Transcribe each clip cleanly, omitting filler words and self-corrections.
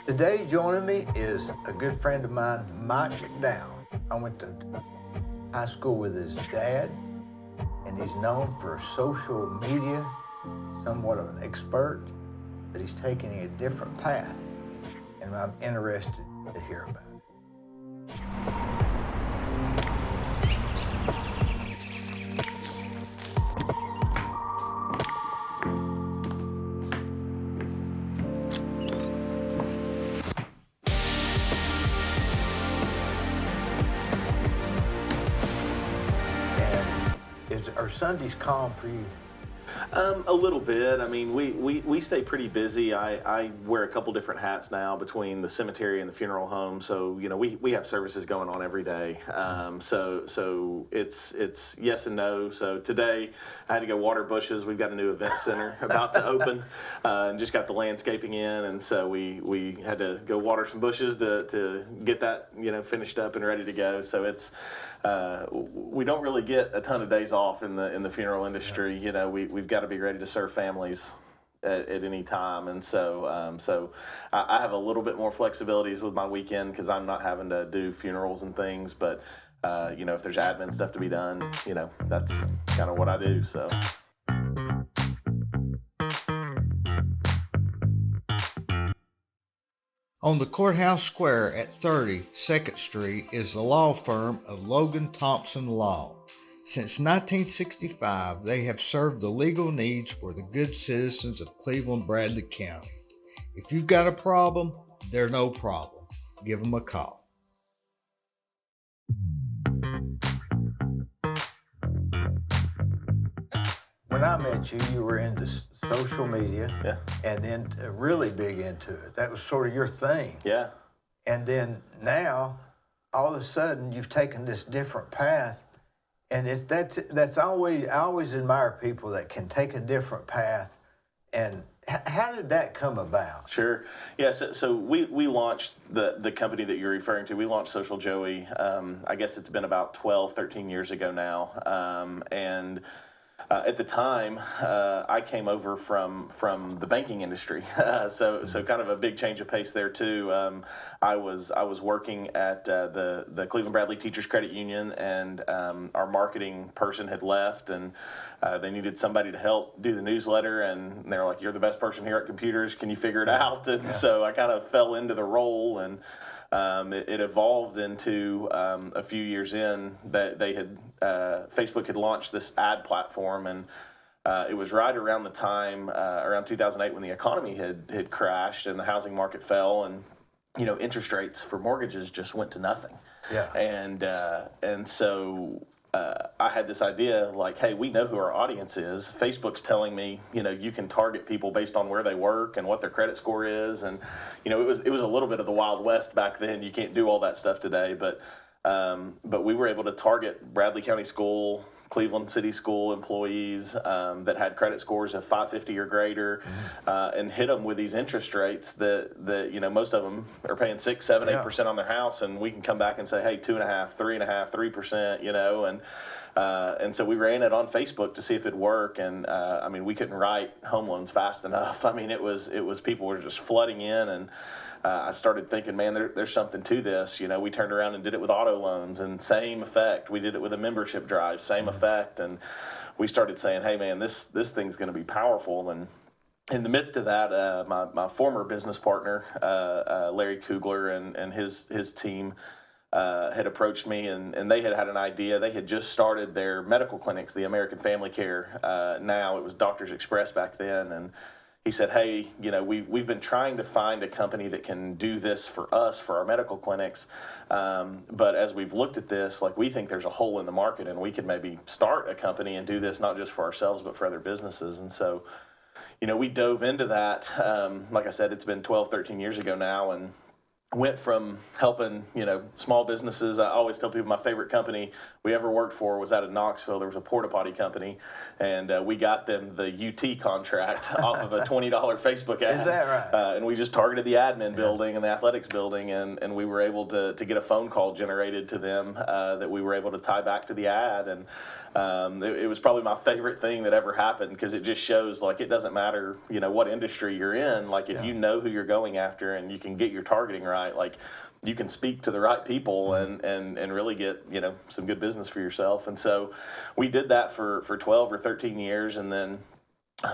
Today joining me is a good friend of mine, Mike McDowell. I went to high school with his dad, and he's known for social media, somewhat of an expert, but he's taking a different path, and I'm interested to hear about it. Are Sundays calm for you? A little bit. I mean, we stay pretty busy. I wear a couple different hats now between the cemetery and the funeral home. So, we have services going on every day. So it's yes and no. So today I had to go water bushes. We've got a new event center about to open, and just got the landscaping in. And so we had to go water some bushes to get that, finished up and ready to go. So it's, we don't really get a ton of days off in the funeral industry. We've got to be ready to serve families at any time, and so I have a little bit more flexibilities with my weekend because I'm not having to do funerals and things. But if there's admin stuff to be done, that's kind of what I do. So. On the courthouse square at 30 2nd Street is the law firm of Logan Thompson Law. Since 1965, they have served the legal needs for the good citizens of Cleveland-Bradley County. If you've got a problem, they're no problem. Give them a call. When I met you, you were into social media, Yeah. and then really big into it. That was sort of your thing. Yeah. And then now, all of a sudden, you've taken this different path, and that's always, I always admire people that can take a different path. And how did that come about? Sure. Yeah. So we launched the company that you're referring to. We launched Social Joey. I guess it's been about 12, 13 years ago now. And at the time, I came over from the banking industry, so kind of a big change of pace there too. I was working at the Cleveland Bradley Teachers Credit Union, and our marketing person had left, and they needed somebody to help do the newsletter, and they were like, "You're the best person here at computers. Can you figure it out?" And so I kind of fell into the role, and it evolved into a few years in that they had Facebook had launched this ad platform, and it was right around the time around 2008 when the economy had crashed and the housing market fell, and interest rates for mortgages just went to nothing. Yeah. And so I had this idea like, hey, we know who our audience is. Facebook's telling me, you can target people based on where they work and what their credit score is. And, it was a little bit of the Wild West back then. You can't do all that stuff today. But we were able to target Bradley County School, Cleveland City School employees that had credit scores of 550 or greater, and hit them with these interest rates that most of them are paying 6, 7, 8% on their house, and we can come back and say, hey, 2.5%, 3.5%, 3%, and so we ran it on Facebook to see if it'd work, and we couldn't write home loans fast enough. It was people were just flooding in, and I started thinking, man, there's something to this. We turned around and did it with auto loans, and same effect. We did it with a membership drive, same effect. And we started saying, hey, man, this thing's going to be powerful. And in the midst of that, my former business partner, Larry Kugler, and his team had approached me, and they had an idea. They had just started their medical clinics, the American Family Care. Now it was Doctors Express back then, and he said, hey, we've been trying to find a company that can do this for us, for our medical clinics. But as we've looked at this, we think there's a hole in the market, and we could maybe start a company and do this not just for ourselves, but for other businesses. And so, we dove into that. Like I said, it's been 12, 13 years ago now, and went from helping, small businesses. I always tell people my favorite company we ever worked for was out of Knoxville. There was a porta potty company, and we got them the UT contract off of a $20 Facebook ad. Is that right? And we just targeted the admin building and the athletics building, and we were able to get a phone call generated to them that we were able to tie back to the ad. And it was probably my favorite thing that ever happened, because it just shows, like, it doesn't matter, what industry you're in. Like, if you know who you're going after and you can get your targeting right, like, you can speak to the right people and really get, some good business for yourself. And so we did that for 12 or 13 years. And then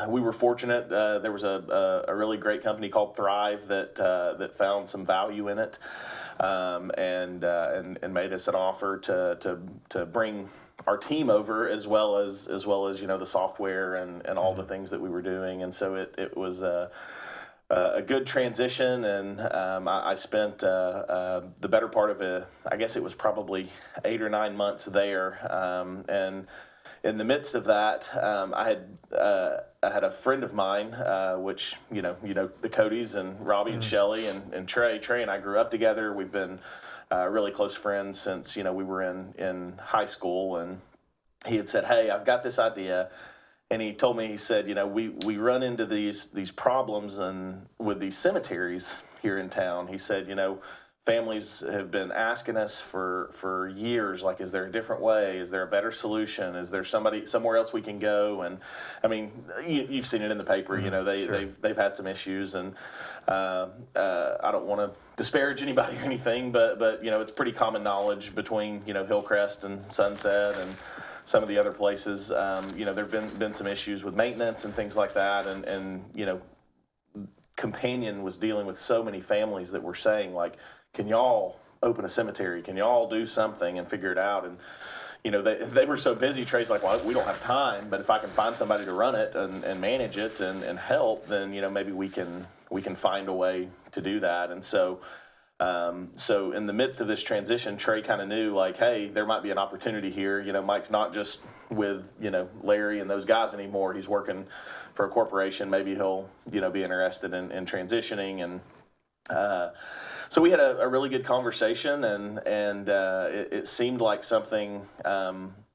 we were fortunate. There was a really great company called Thrive that found some value in it, and made us an offer to bring our team over, as well as the software and all the things that we were doing. And so it was a good transition, and I spent the better part of I guess it was probably 8 or 9 months there, and in the midst of that, I had a friend of mine, which the Codys and Robbie and Shelley and Trey. Trey and I grew up together. We've been really close friends since we were in high school, and he had said, "Hey, I've got this idea." And he told me, he said, we run into these problems and with these cemeteries here in town. He said, families have been asking us for years, like, is there a different way? Is there a better solution? Is there somewhere else we can go? And I mean, you've seen it in the paper. They've had some issues, and I don't want to disparage anybody or anything, but it's pretty common knowledge between Hillcrest and Sunset and some of the other places. There've been some issues with maintenance and things like that, and Companion was dealing with so many families that were saying, like, can y'all open a cemetery? Can y'all do something and figure it out? And they were so busy. Trey's like, well, we don't have time, but if I can find somebody to run it and manage it and help, then maybe we can find a way to do that. And so in the midst of this transition, Trey kind of knew, like, hey, there might be an opportunity here. Mike's not just with Larry and those guys anymore. He's working for a corporation. Maybe he'll be interested in transitioning. And so we had a really good conversation, and it seemed like something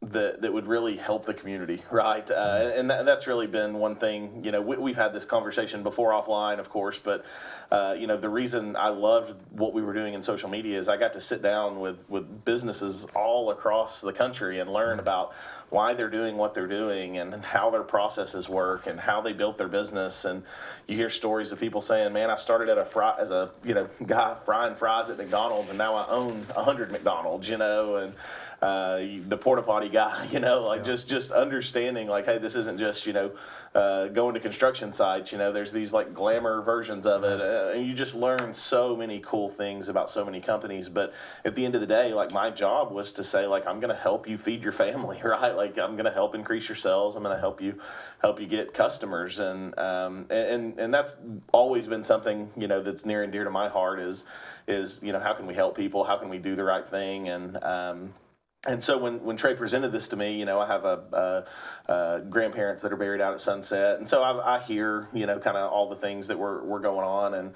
that would really help the community, right? And that's really been one thing. We've had this conversation before offline, of course, but the reason I loved what we were doing in social media is I got to sit down with businesses all across the country and learn about why they're doing what they're doing and how their processes work and how they built their business. And you hear stories of people saying, man, I started as a guy frying fries at McDonald's, and now I own 100 McDonald's, and the porta potty guy, just understanding, like, hey, this isn't just, going to construction sites, there's these, like, glamour versions of it. And you just learn so many cool things about so many companies. But at the end of the day, like, my job was to say, like, I'm going to help you feed your family, right? Like, I'm going to help increase your sales. I'm going to help you get customers. And that's always been something, that's near and dear to my heart is, how can we help people? How can we do the right thing? And so when Trey presented this to me, I have grandparents that are buried out at Sunset, and so I hear kind of all the things that were going on, and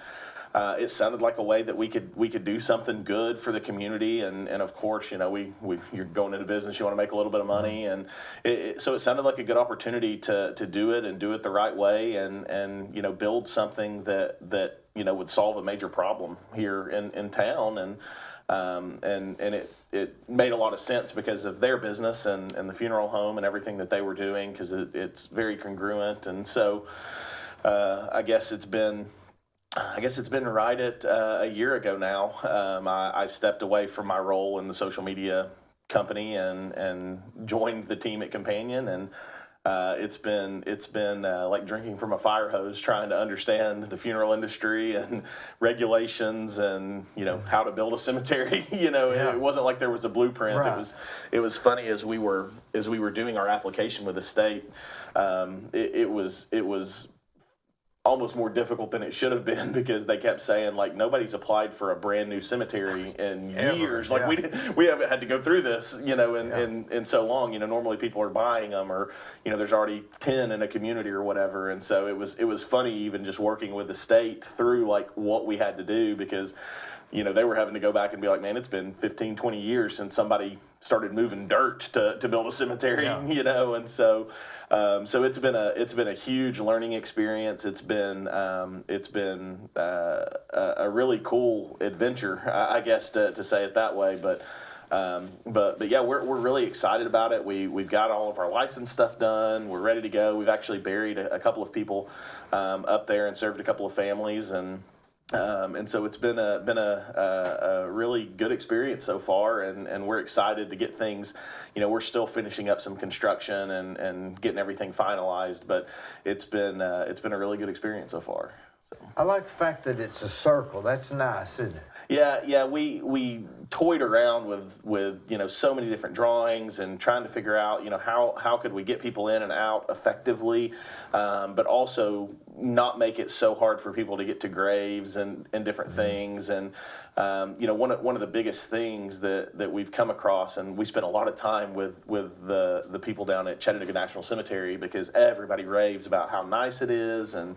it sounded like a way that we could do something good for the community, and of course, you're going into business, you want to make a little bit of money, and so it sounded like a good opportunity to do it and do it the right way, and build something that would solve a major problem here in town, and it made a lot of sense because of their business and the funeral home and everything that they were doing, because it's very congruent. And so I guess it's been right at a year ago now. I stepped away from my role in the social media company and joined the team at Companion, and it's been like drinking from a fire hose, trying to understand the funeral industry and regulations and how to build a cemetery. It wasn't like there was a blueprint. Right. It was funny as we were doing our application with the state. It was almost more difficult than it should have been, because they kept saying, like, nobody's applied for a brand new cemetery in years. Like, we haven't had to go through this, in so long. Normally people are buying them, or, there's already 10 in a community or whatever. And so it was funny even just working with the state through, like, what we had to do, because, they were having to go back and be like, man, it's been 15, 20 years since somebody started moving dirt to build a cemetery, and so it's been a huge learning experience. It's been a really cool adventure, I guess, to say it that way. But yeah, we're really excited about it. We've got all of our license stuff done. We're ready to go. We've actually buried a couple of people up there and served a couple of families, and so it's been a really good experience so far, and we're excited to get things. We're still finishing up some construction and getting everything finalized, but it's been a really good experience so far. So. I like the fact that it's a circle. That's nice, isn't it? Yeah. We toyed around with so many different drawings and trying to figure out how could we get people in and out effectively, but also not make it so hard for people to get to graves and different things. And one of the biggest things that we've come across, and we spent a lot of time with the people down at Chattanooga National Cemetery, because everybody raves about how nice it is, and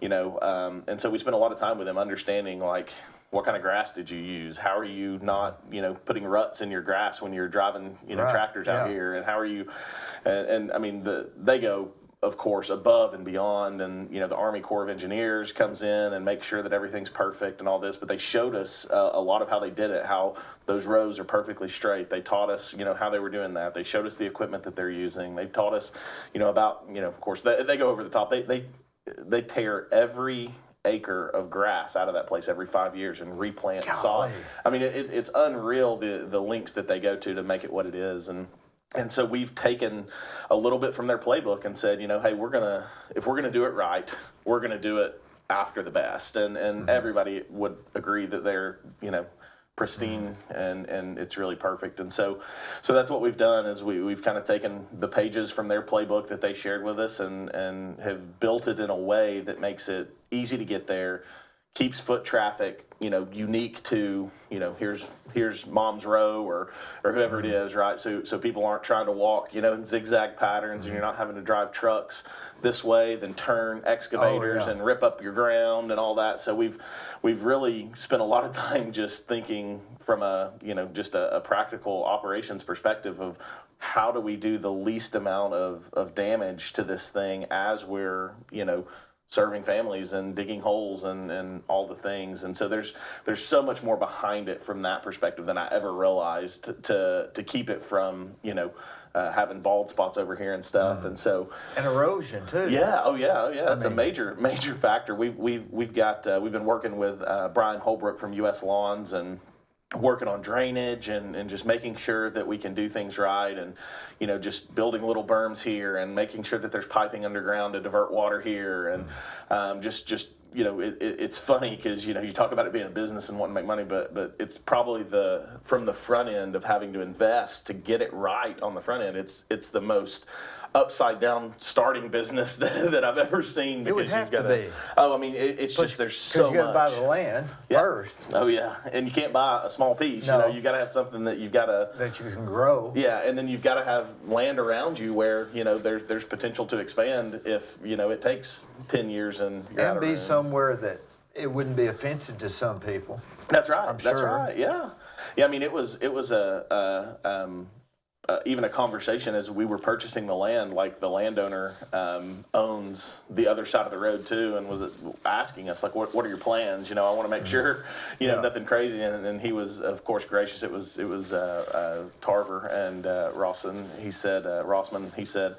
and so we spent a lot of time with them understanding, like, what kind of grass did you use? How are you not, putting ruts in your grass when you're driving, tractors out here? And how are you, and I mean, they go, of course, above and beyond, and, the Army Corps of Engineers comes in and makes sure that everything's perfect and all this, but they showed us a lot of how they did it, how those rows are perfectly straight. They taught us, how they were doing that. They showed us the equipment that they're using. They taught us, about, of course, they go over the top. They tear every acre of grass out of that place every 5 years and replant sod. I mean, it's unreal the lengths that they go to make it what it is. And so we've taken a little bit from their playbook and said, hey, if we're gonna do it right, we're gonna do it after the best. And everybody would agree that they're, pristine and it's really perfect. And so that's what we've done, is we've kind of taken the pages from their playbook that they shared with us and have built it in a way that makes it easy to get there, keeps foot traffic, unique to, here's Mom's Row or whoever it is, right? So people aren't trying to walk, in zigzag patterns, and you're not having to drive trucks this way, then turn excavators and rip up your ground and all that. So we've really spent a lot of time just thinking from just a practical operations perspective of how do we do the least amount of damage to this thing as we're, serving families and digging holes and all the things. And so there's so much more behind it from that perspective than I ever realized to keep it from, having bald spots over here and stuff. And so, and erosion too. Yeah. Oh yeah. That's a major factor. We've been working with Brian Holbrook from U.S. Lawns and working on drainage and just making sure that we can do things right, and just building little berms here and making sure that there's piping underground to divert water here, and it's funny because you talk about it being a business and wanting to make money, but it's probably from the front end of having to invest to get it right on the front end, it's the most upside down starting business that I've ever seen, because it would have you've got to be. Oh, I mean, it's just there's so much. You got to buy the land first. Oh yeah, and you can't buy a small piece. No. You got to have something that you've got to that you can grow. Yeah, and then you've got to have land around you where there's potential to expand if it takes 10 years and you're And be somewhere that it wouldn't be offensive to some people. That's right. I'm That's sure. right. Yeah. I mean, it was even a conversation as we were purchasing the land. Like, the landowner owns the other side of the road too, and was asking us, like, what are your plans? I want to make sure nothing crazy. And he was, of course, gracious. It was Tarver and Rossman. He said,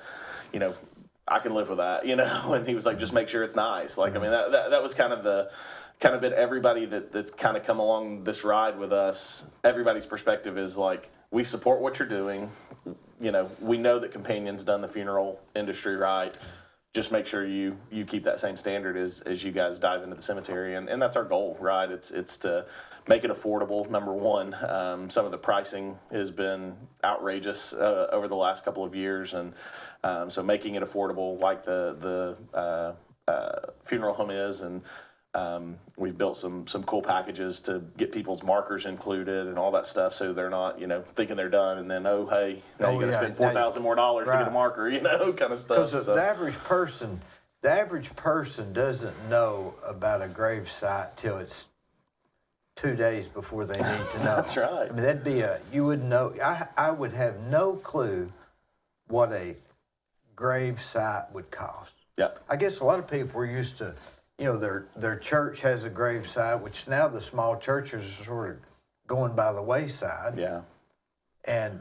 I can live with that. And he was like, just make sure it's nice. Like, I mean, that was kind of been everybody that's kind of come along this ride with us. Everybody's perspective is like, we support what you're doing. We know that Companion's done the funeral industry right. Just make sure you keep that same standard as you guys dive into the cemetery. And that's our goal, right? It's to make it affordable, number one. Some of the pricing has been outrageous over the last couple of years. And so making it affordable, like the funeral home is, and we've built some cool packages to get people's markers included and all that stuff, so they're not, thinking they're done and then, oh, hey, now you got to spend $4,000 more to get a marker, kind of stuff. Because the average person doesn't know about a grave site till it's 2 days before they need to know. That's right. I mean, you wouldn't know. I would have no clue what a grave site would cost. Yep. I guess a lot of people are used to, their church has a grave site, which now the small churches are sort of going by the wayside. Yeah. And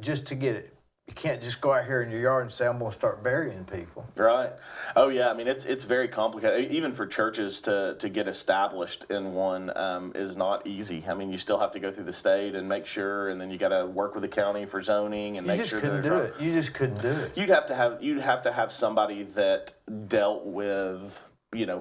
just to get it, you can't just go out here in your yard and say, I'm going to start burying people. Right. Oh, yeah. I mean, it's very complicated. Even for churches to get established in one is not easy. I mean, you still have to go through the state and make sure, and then you got to work with the county for zoning and make sure You just couldn't do it. You'd have to have somebody that dealt with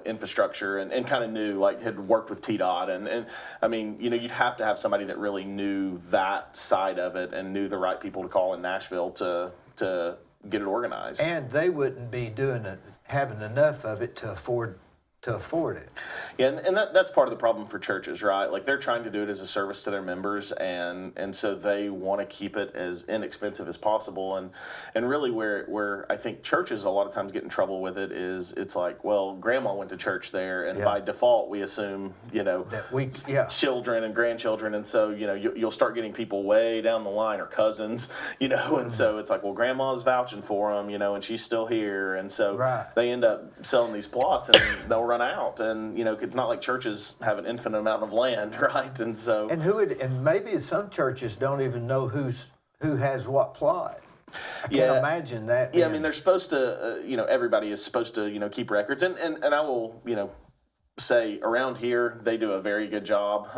infrastructure and kind of knew, like, had worked with TDOT and I mean, you'd have to have somebody that really knew that side of it and knew the right people to call in Nashville to get it organized. And they wouldn't be having enough of it to afford it. Yeah, and that's part of the problem for churches, right? Like, they're trying to do it as a service to their members, and so they want to keep it as inexpensive as possible. And really where I think churches a lot of times get in trouble with it is, it's like, well, grandma went to church there, and by default we assume, children and grandchildren, and so, you'll start getting people way down the line, or cousins, and so it's like, well, grandma's vouching for them, and she's still here, and so they end up selling these plots, and they'll run out, and it's not like churches have an infinite amount of land, right? And so and maybe some churches don't even know who has what plot. I can't imagine that. Yeah, I mean, they're supposed to, everybody is supposed to, keep records, and I will, say around here they do a very good job.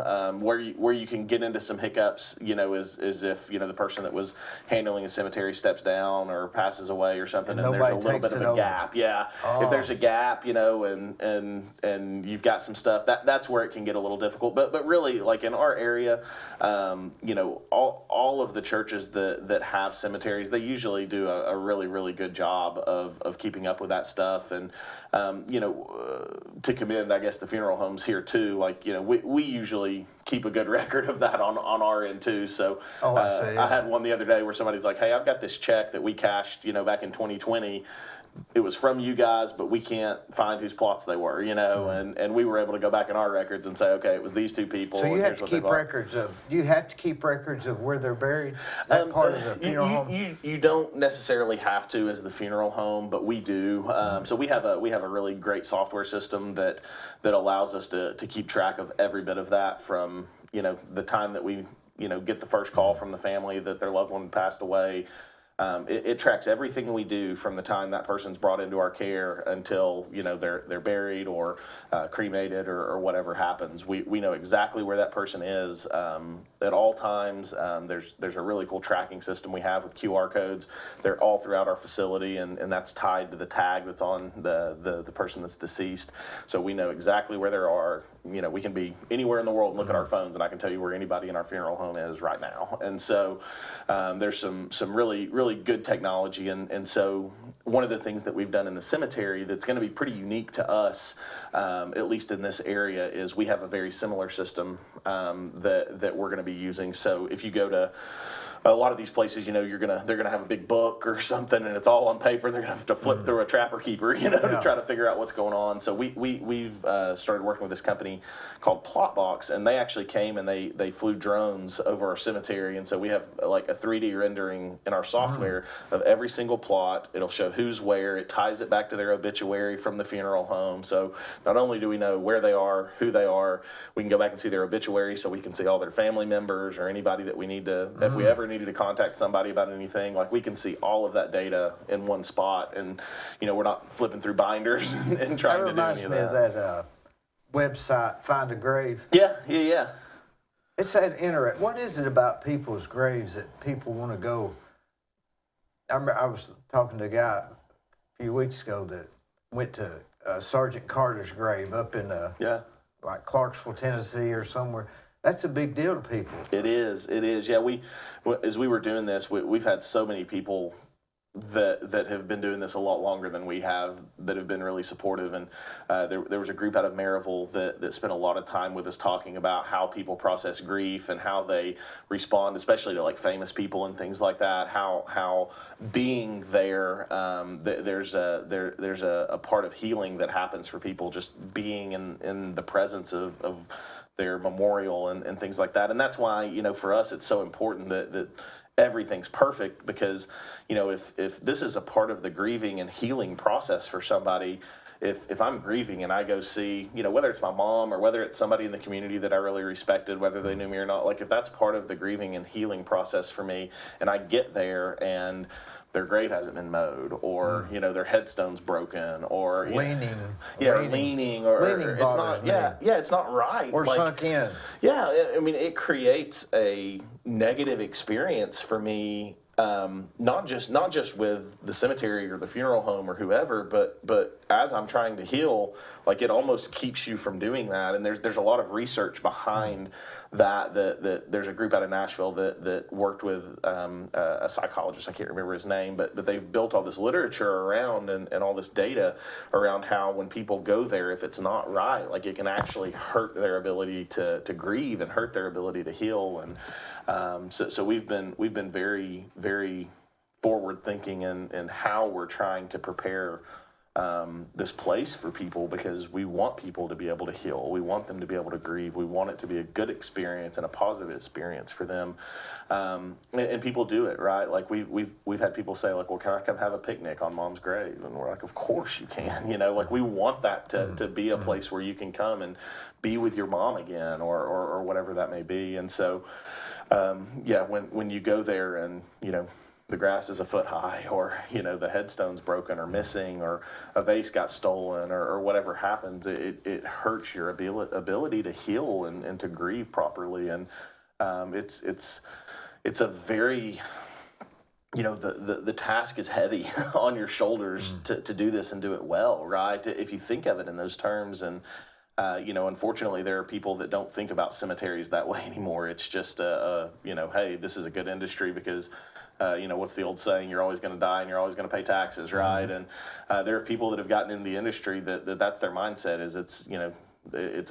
Where you can get into some hiccups, is if the person that was handling a cemetery steps down or passes away or something, and there's a little bit of a gap. Yeah, if there's a gap, and you've got some stuff, that's where it can get a little difficult. But really, like in our area, all of the churches that have cemeteries, they usually do a really, really good job of keeping up with that stuff. And to commend, I guess, the funeral homes here too. Like, we usually keep a good record of that on our end too. So I had one the other day where somebody's like, hey, I've got this check that we cashed, back in 2020. It was from you guys, but we can't find whose plots they were, and we were able to go back in our records and say, okay, it was these two people. So you have to keep records of. Do you have to keep records of where they're buried? That part of the funeral home. You don't necessarily have to as the funeral home, but we do. So we have a really great software system that allows us to keep track of every bit of that from the time that we get the first call from the family that their loved one passed away. It tracks everything we do from the time that person's brought into our care until they're buried or cremated or whatever happens. We know exactly where that person is at all times. There's a really cool tracking system we have with QR codes. They're all throughout our facility, and that's tied to the tag that's on the person that's deceased. So we know exactly where they are. We can be anywhere in the world and look at our phones, and I can tell you where anybody in our funeral home is right now. And so there's some really, really good technology. And so one of the things that we've done in the cemetery that's going to be pretty unique to us, at least in this area, is we have a very similar system that we're going to be using. So if you go to a lot of these places, they're gonna have a big book or something, and it's all on paper. They're gonna have to flip through a trapper keeper, to try to figure out what's going on. So we've started working with this company called Plotbox, and they actually came and they flew drones over our cemetery, and so we have like a 3D rendering in our software of every single plot. It'll show who's where. It ties it back to their obituary from the funeral home. So not only do we know where they are, who they are, we can go back and see their obituary, so we can see all their family members or anybody that we need to, if we ever needed to contact somebody about anything, like we can see all of that data in one spot, and we're not flipping through binders and trying to do any of that. That reminds me of that website, Find a Grave. Yeah. It's that interesting. What is it about people's graves that people want to go? I was talking to a guy a few weeks ago that went to Sergeant Carter's grave up in like Clarksville, Tennessee, or somewhere. That's a big deal to people. It is. Yeah, as we were doing this, we've had so many people that have been doing this a lot longer than we have, that have been really supportive. And there was a group out of Maryville that spent a lot of time with us talking about how people process grief and how they respond, especially to like famous people and things like that. How being there, there's a part of healing that happens for people just being in the presence of their memorial and things like that. And that's why, for us, it's so important that everything's perfect, because, if this is a part of the grieving and healing process for somebody, if I'm grieving and I go see, whether it's my mom or whether it's somebody in the community that I really respected, whether they knew me or not, like if that's part of the grieving and healing process for me, and I get there and their grave hasn't been mowed, or their headstone's broken, or leaning, or it's not, it's not right, or like, sunk in. Yeah, I mean, it creates a negative experience for me. Not just with the cemetery or the funeral home or whoever, but as I'm trying to heal, like it almost keeps you from doing that. And there's a lot of research behind that there's a group out of Nashville that worked with a psychologist. I can't remember his name, but they've built all this literature around and all this data around how when people go there, if it's not right, like it can actually hurt their ability to grieve and hurt their ability to heal. And so we've been very, very forward thinking in how we're trying to prepare this place for people, because we want people to be able to heal. We want them to be able to grieve. We want it to be a good experience and a positive experience for them. And people do it, right? Like we've had people say, like, well, can I come have a picnic on Mom's grave? And we're like, of course you can. Like we want that to be a place where you can come and be with your mom again, or whatever that may be. And so when you go there and the grass is a foot high, or the headstone's broken or missing, or a vase got stolen, or whatever happens, it hurts your ability to heal and to grieve properly. And it's a very, the task is heavy on your shoulders to do this and do it well, right? If you think of it in those terms. And unfortunately, there are people that don't think about cemeteries that way anymore. It's just, hey, this is a good industry because, what's the old saying? You're always going to die and you're always going to pay taxes, right? And there are people that have gotten into the industry that's their mindset, is it's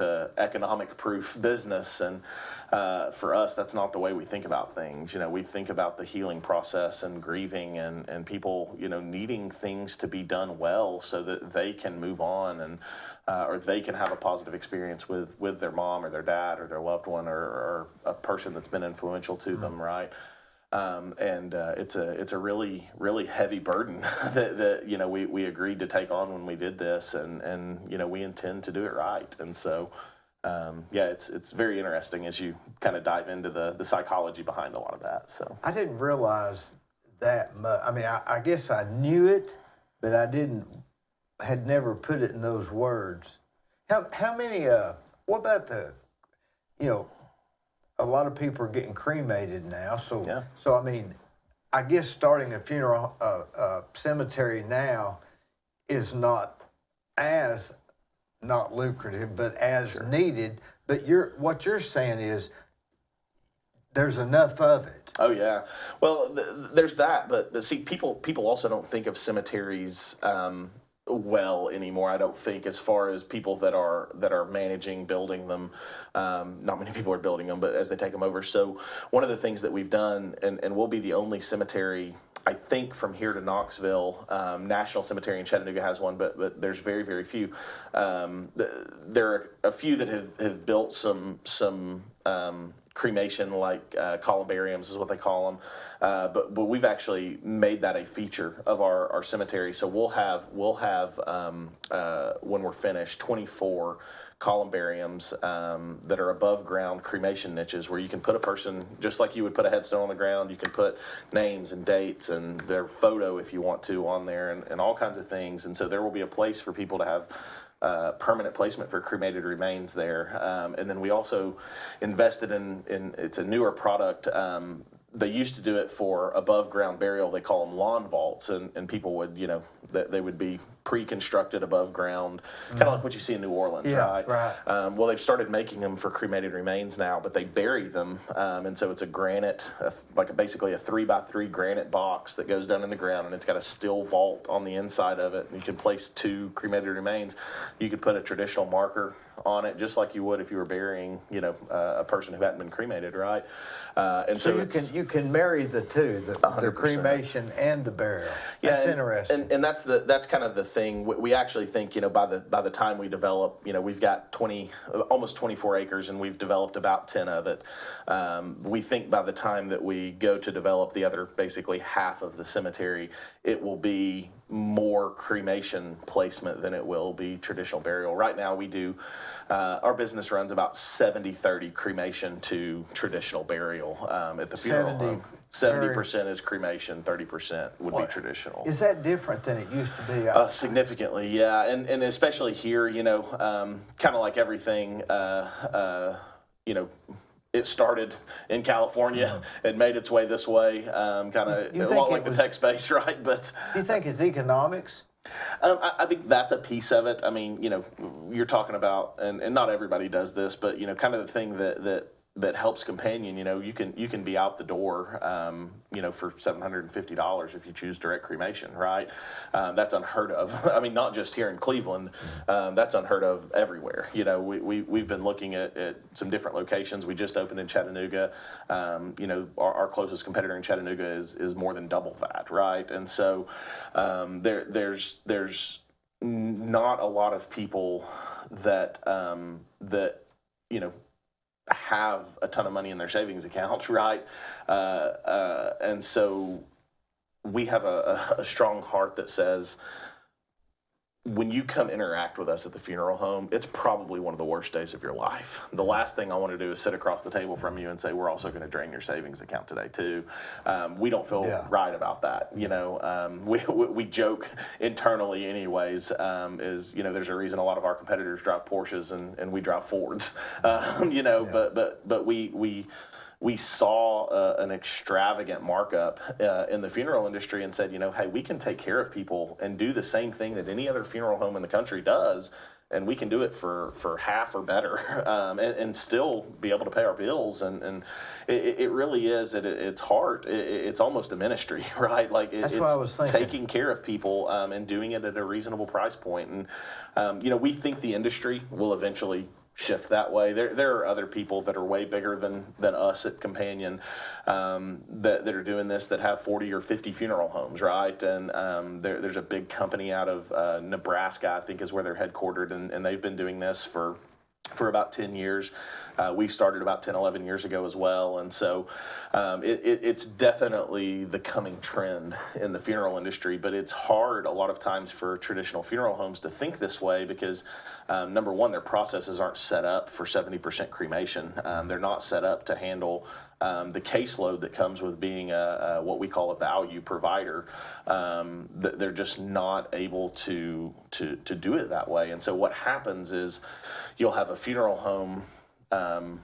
a economic proof business. And for us, that's not the way we think about things. We think about the healing process and grieving and people, needing things to be done well so that they can move on and or they can have a positive experience with their mom or their dad or their loved one or a person that's been influential to them, right? It's a really, really heavy burden that we agreed to take on when we did this, and we intend to do it right. And so it's very interesting as you kind of dive into the psychology behind a lot of that. So I didn't realize that much. I mean, I guess I knew it, but I had never put it in those words. How many? What about a lot of people are getting cremated now. So I mean, I guess starting a funeral cemetery now is not as not lucrative, but as needed. But what you're saying is there's enough of it. Oh yeah. Well, there's that, but see, people also don't think of cemeteries well anymore. I don't think, as far as people that are managing, building them. Not many people are building them, but as they take them over. So one of the things that we've done, and we'll be the only cemetery, I think, from here to Knoxville. National Cemetery in Chattanooga has one, but there's very, very few. There are a few that have built some cremation, like columbariums is what they call them, but we've actually made that a feature of our cemetery. So we'll have when we're finished 24 columbariums that are above ground cremation niches, where you can put a person, just like you would put a headstone on the ground. You can put names and dates and their photo, if you want to, on there, and all kinds of things. And so there will be a place for people to have permanent placement for cremated remains there. And then we also invested in it's a newer product. They used to do it for above ground burial. They call them lawn vaults, and people would, they would be pre-constructed above ground, kind of like what you see in New Orleans, right? Well, they've started making them for cremated remains now, but they bury them, and so it's a granite, basically a 3x3 granite box that goes down in the ground, and it's got a steel vault on the inside of it. And you can place 2 cremated remains. You could put a traditional marker on it, just like you would if you were burying, a person who hadn't been cremated, right? And so you can marry the two, the cremation and the burial. That's interesting. And that's kind of the thing. We actually think, by the time we develop, we've got almost 24 acres, and we've developed about 10 of it. We think by the time that we go to develop the other, basically half of the cemetery, it will be more cremation placement than it will be traditional burial. Right now we do, our business runs about 70-30 cremation to traditional burial at the funeral home. 70% is cremation, 30% would be traditional. Is that different than it used to be? Significantly, yeah. And especially here, kind of like everything, it started in California. It made its way this way, kind of a lot like the tech space, right? But do you think it's economics? I think that's a piece of it. I mean, you're talking about, and not everybody does this, but kind of the thing that helps companion. You can be out the door, for $750 if you choose direct cremation, right? That's unheard of. I mean, not just here in Cleveland. That's unheard of everywhere. We've been looking at some different locations. We just opened in Chattanooga. Our closest competitor in Chattanooga is more than double that, right? And so there's not a lot of people that have a ton of money in their savings account, right? And so we have a strong heart that says, when you come interact with us at the funeral home, it's probably one of the worst days of your life. The last thing I want to do is sit across the table from you and say, we're also going to drain your savings account today too. We don't feel right about that. We joke internally anyways, there's a reason a lot of our competitors drive Porsches and we drive Fords, but we saw an extravagant markup in the funeral industry and said, hey, we can take care of people and do the same thing that any other funeral home in the country does, and we can do it for half or better, and still be able to pay our bills. And it really is at its heart. It's almost a ministry, right? Like that's what I was thinking. Taking care of people and doing it at a reasonable price point. And we think the industry will eventually shift that way. There are other people that are way bigger than us at Companion that are doing this, that have 40 or 50 funeral homes, right? And there's a big company out of Nebraska, I think is where they're headquartered, and they've been doing this for about 10 years. We started about 10, 11 years ago as well. And so it's definitely the coming trend in the funeral industry, but it's hard a lot of times for traditional funeral homes to think this way because, number one, their processes aren't set up for 70% cremation. They're not set up to handle the caseload that comes with being what we call a value provider. They're just not able to do it that way. And so what happens is you'll have a funeral home, and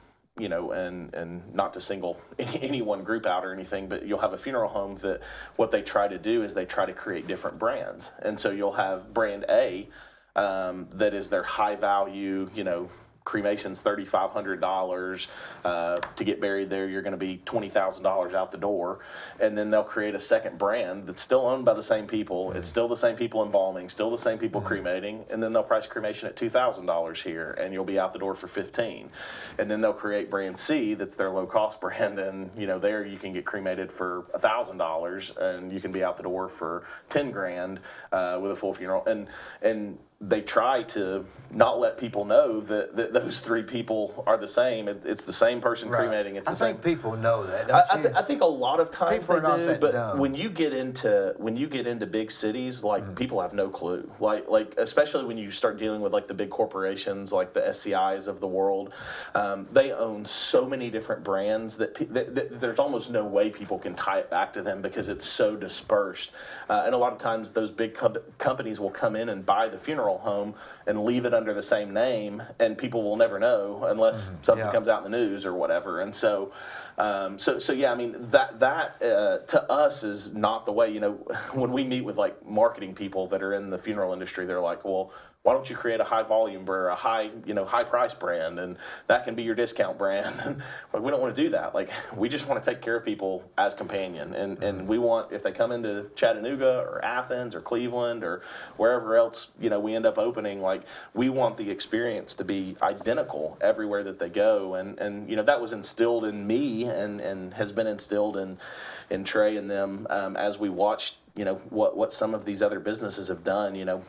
not to single any one group out or anything, but you'll have a funeral home that what they try to do is they try to create different brands. And so you'll have brand A that is their high value, cremation's $3,500 to get buried there. You're going to be $20,000 out the door, and then they'll create a second brand that's still owned by the same people. It's still the same people embalming, still the same people cremating, and then they'll price cremation at $2,000 here, and you'll be out the door for $15,000. And then they'll create brand C that's their low cost brand, and there you can get cremated for $1,000, and you can be out the door for $10,000 with a full funeral. And they try to not let people know that those three people are the same. It's the same person cremating. It's the same. I think people know that. Don't you? I think a lot of times people they are not do, that but dumb. when you get into big cities, like people have no clue. Like especially when you start dealing with like the big corporations, like the SCIs of the world, they own so many different brands that there's almost no way people can tie it back to them because it's so dispersed. And a lot of times those big companies will come in and buy the funeral funeral home and leave it under the same name, and people will never know unless something comes out in the news or whatever. And so, so yeah, I mean, that to us is not the way. When we meet with like marketing people that are in the funeral industry, they're like, well, why don't you create a high volume or a high price brand, and that can be your discount brand? But we don't want to do that. Like, we just want to take care of people as companion, and we want, if they come into Chattanooga or Athens or Cleveland or wherever else we end up opening, like, we want the experience to be identical everywhere that they go, and that was instilled in me and has been instilled in Trey and them as we watched what some of these other businesses have done.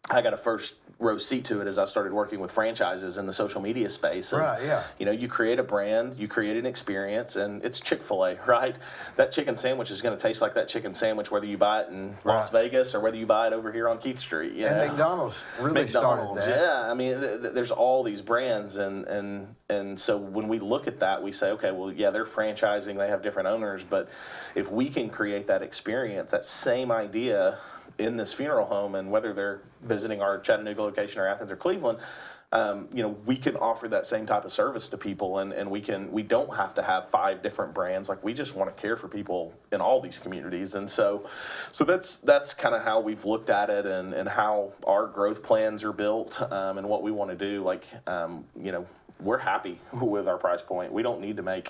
I got a first row seat to it as I started working with franchises in the social media space. And, Right, yeah. You create a brand, you create an experience, and it's Chick-fil-A, right? That chicken sandwich is going to taste like that chicken sandwich whether you buy it in Las Vegas or whether you buy it over here on Keith Street. And McDonald's really started that. Yeah, I mean, there's all these brands, and so when we look at that, we say, okay, well, yeah, they're franchising, they have different owners, but if we can create that experience, that same idea in this funeral home, and whether they're visiting our Chattanooga location or Athens or Cleveland, we can offer that same type of service to people, and we don't have to have 5 different brands. Like, we just want to care for people in all these communities, and so that's kind of how we've looked at it, and how our growth plans are built, and what we want to do. Like, we're happy with our price point. We don't need to make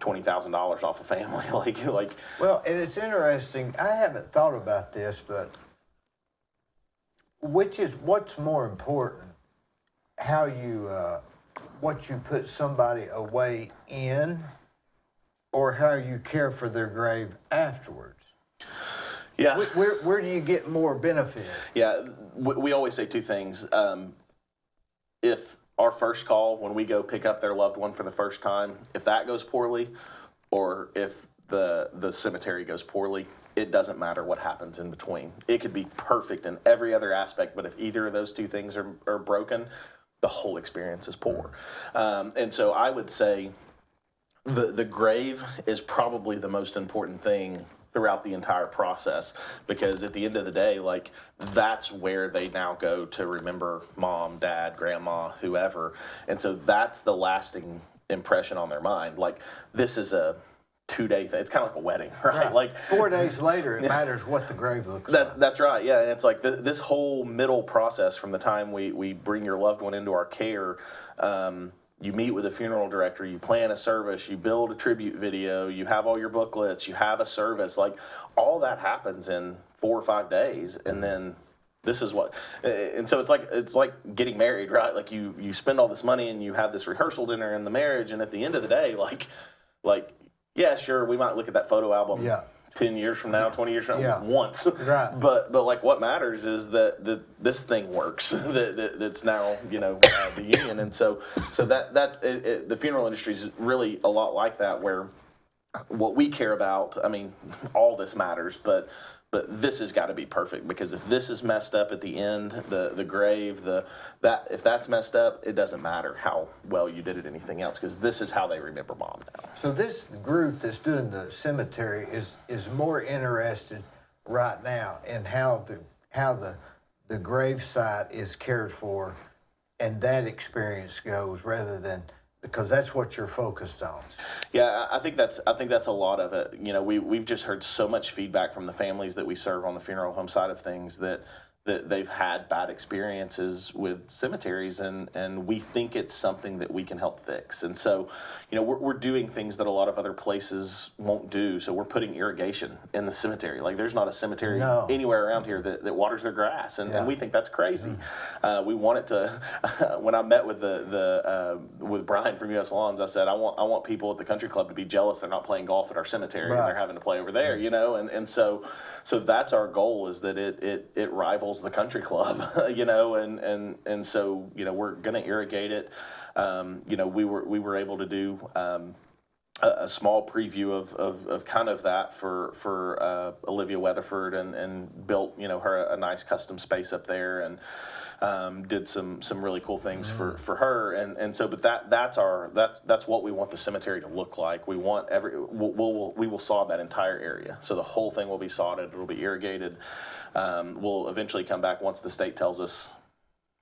$20,000 off a family. like. Well, and it's interesting. I haven't thought about this, but what's more important? How you what you put somebody away in, or how you care for their grave afterwards? Yeah. Where do you get more benefit? Yeah, we always say 2 things. If our first call, when we go pick up their loved one for the first time, if that goes poorly, or if the cemetery goes poorly, it doesn't matter what happens in between. It could be perfect in every other aspect, but if either of those 2 things are broken, the whole experience is poor. And so I would say the grave is probably the most important thing throughout the entire process, because at the end of the day, like, that's where they now go to remember mom, dad, grandma, whoever. And so that's the lasting impression on their mind. Like, this is a 2-day thing. It's kind of like a wedding, right? Like, 4 days later, it matters what the grave looks like. That's right, yeah. And it's like this whole middle process from the time we bring your loved one into our care. You meet with a funeral director, you plan a service, you build a tribute video, you have all your booklets, you have a service. Like, all that happens in 4 or 5 days, and then this is what. And so it's like getting married, right? Like, you spend all this money and you have this rehearsal dinner in the marriage, and at the end of the day, like yeah, sure, we might look at that photo album 10 years from now, 20 years from now, once. Right. But like, what matters is that this thing works. That's now the union, and so the funeral industry is really a lot like that, where what we care about. I mean, all this matters, but this has got to be perfect, because if this is messed up at the end, the grave, if that's messed up, it doesn't matter how well you did at anything else, because this is how they remember mom now. So this group that's doing the cemetery is more interested right now in how the grave site is cared for, and that experience goes, rather than, because that's what you're focused on. Yeah, I think that's a lot of it. We've just heard so much feedback from the families that we serve on the funeral home side of things that they've had bad experiences with cemeteries, and we think it's something that we can help fix. And so, we're doing things that a lot of other places won't do. So we're putting irrigation in the cemetery. Like, there's not a cemetery anywhere around here that waters their grass, and we think that's crazy. We want it to. When I met with with Brian from U.S. Lawns, I said, I want people at the country club to be jealous they're not playing golf at our cemetery, and they're having to play over there. And so that's our goal, is that it rivals the country club, and so we're going to irrigate it. We were able to do a small preview of kind of that for Olivia Weatherford, and built her a nice custom space up there, and did some really cool things for her, and so but that's what we want the cemetery to look like. We want we will sod that entire area, so the whole thing will be sodded. It will be irrigated. We'll eventually come back once the state tells us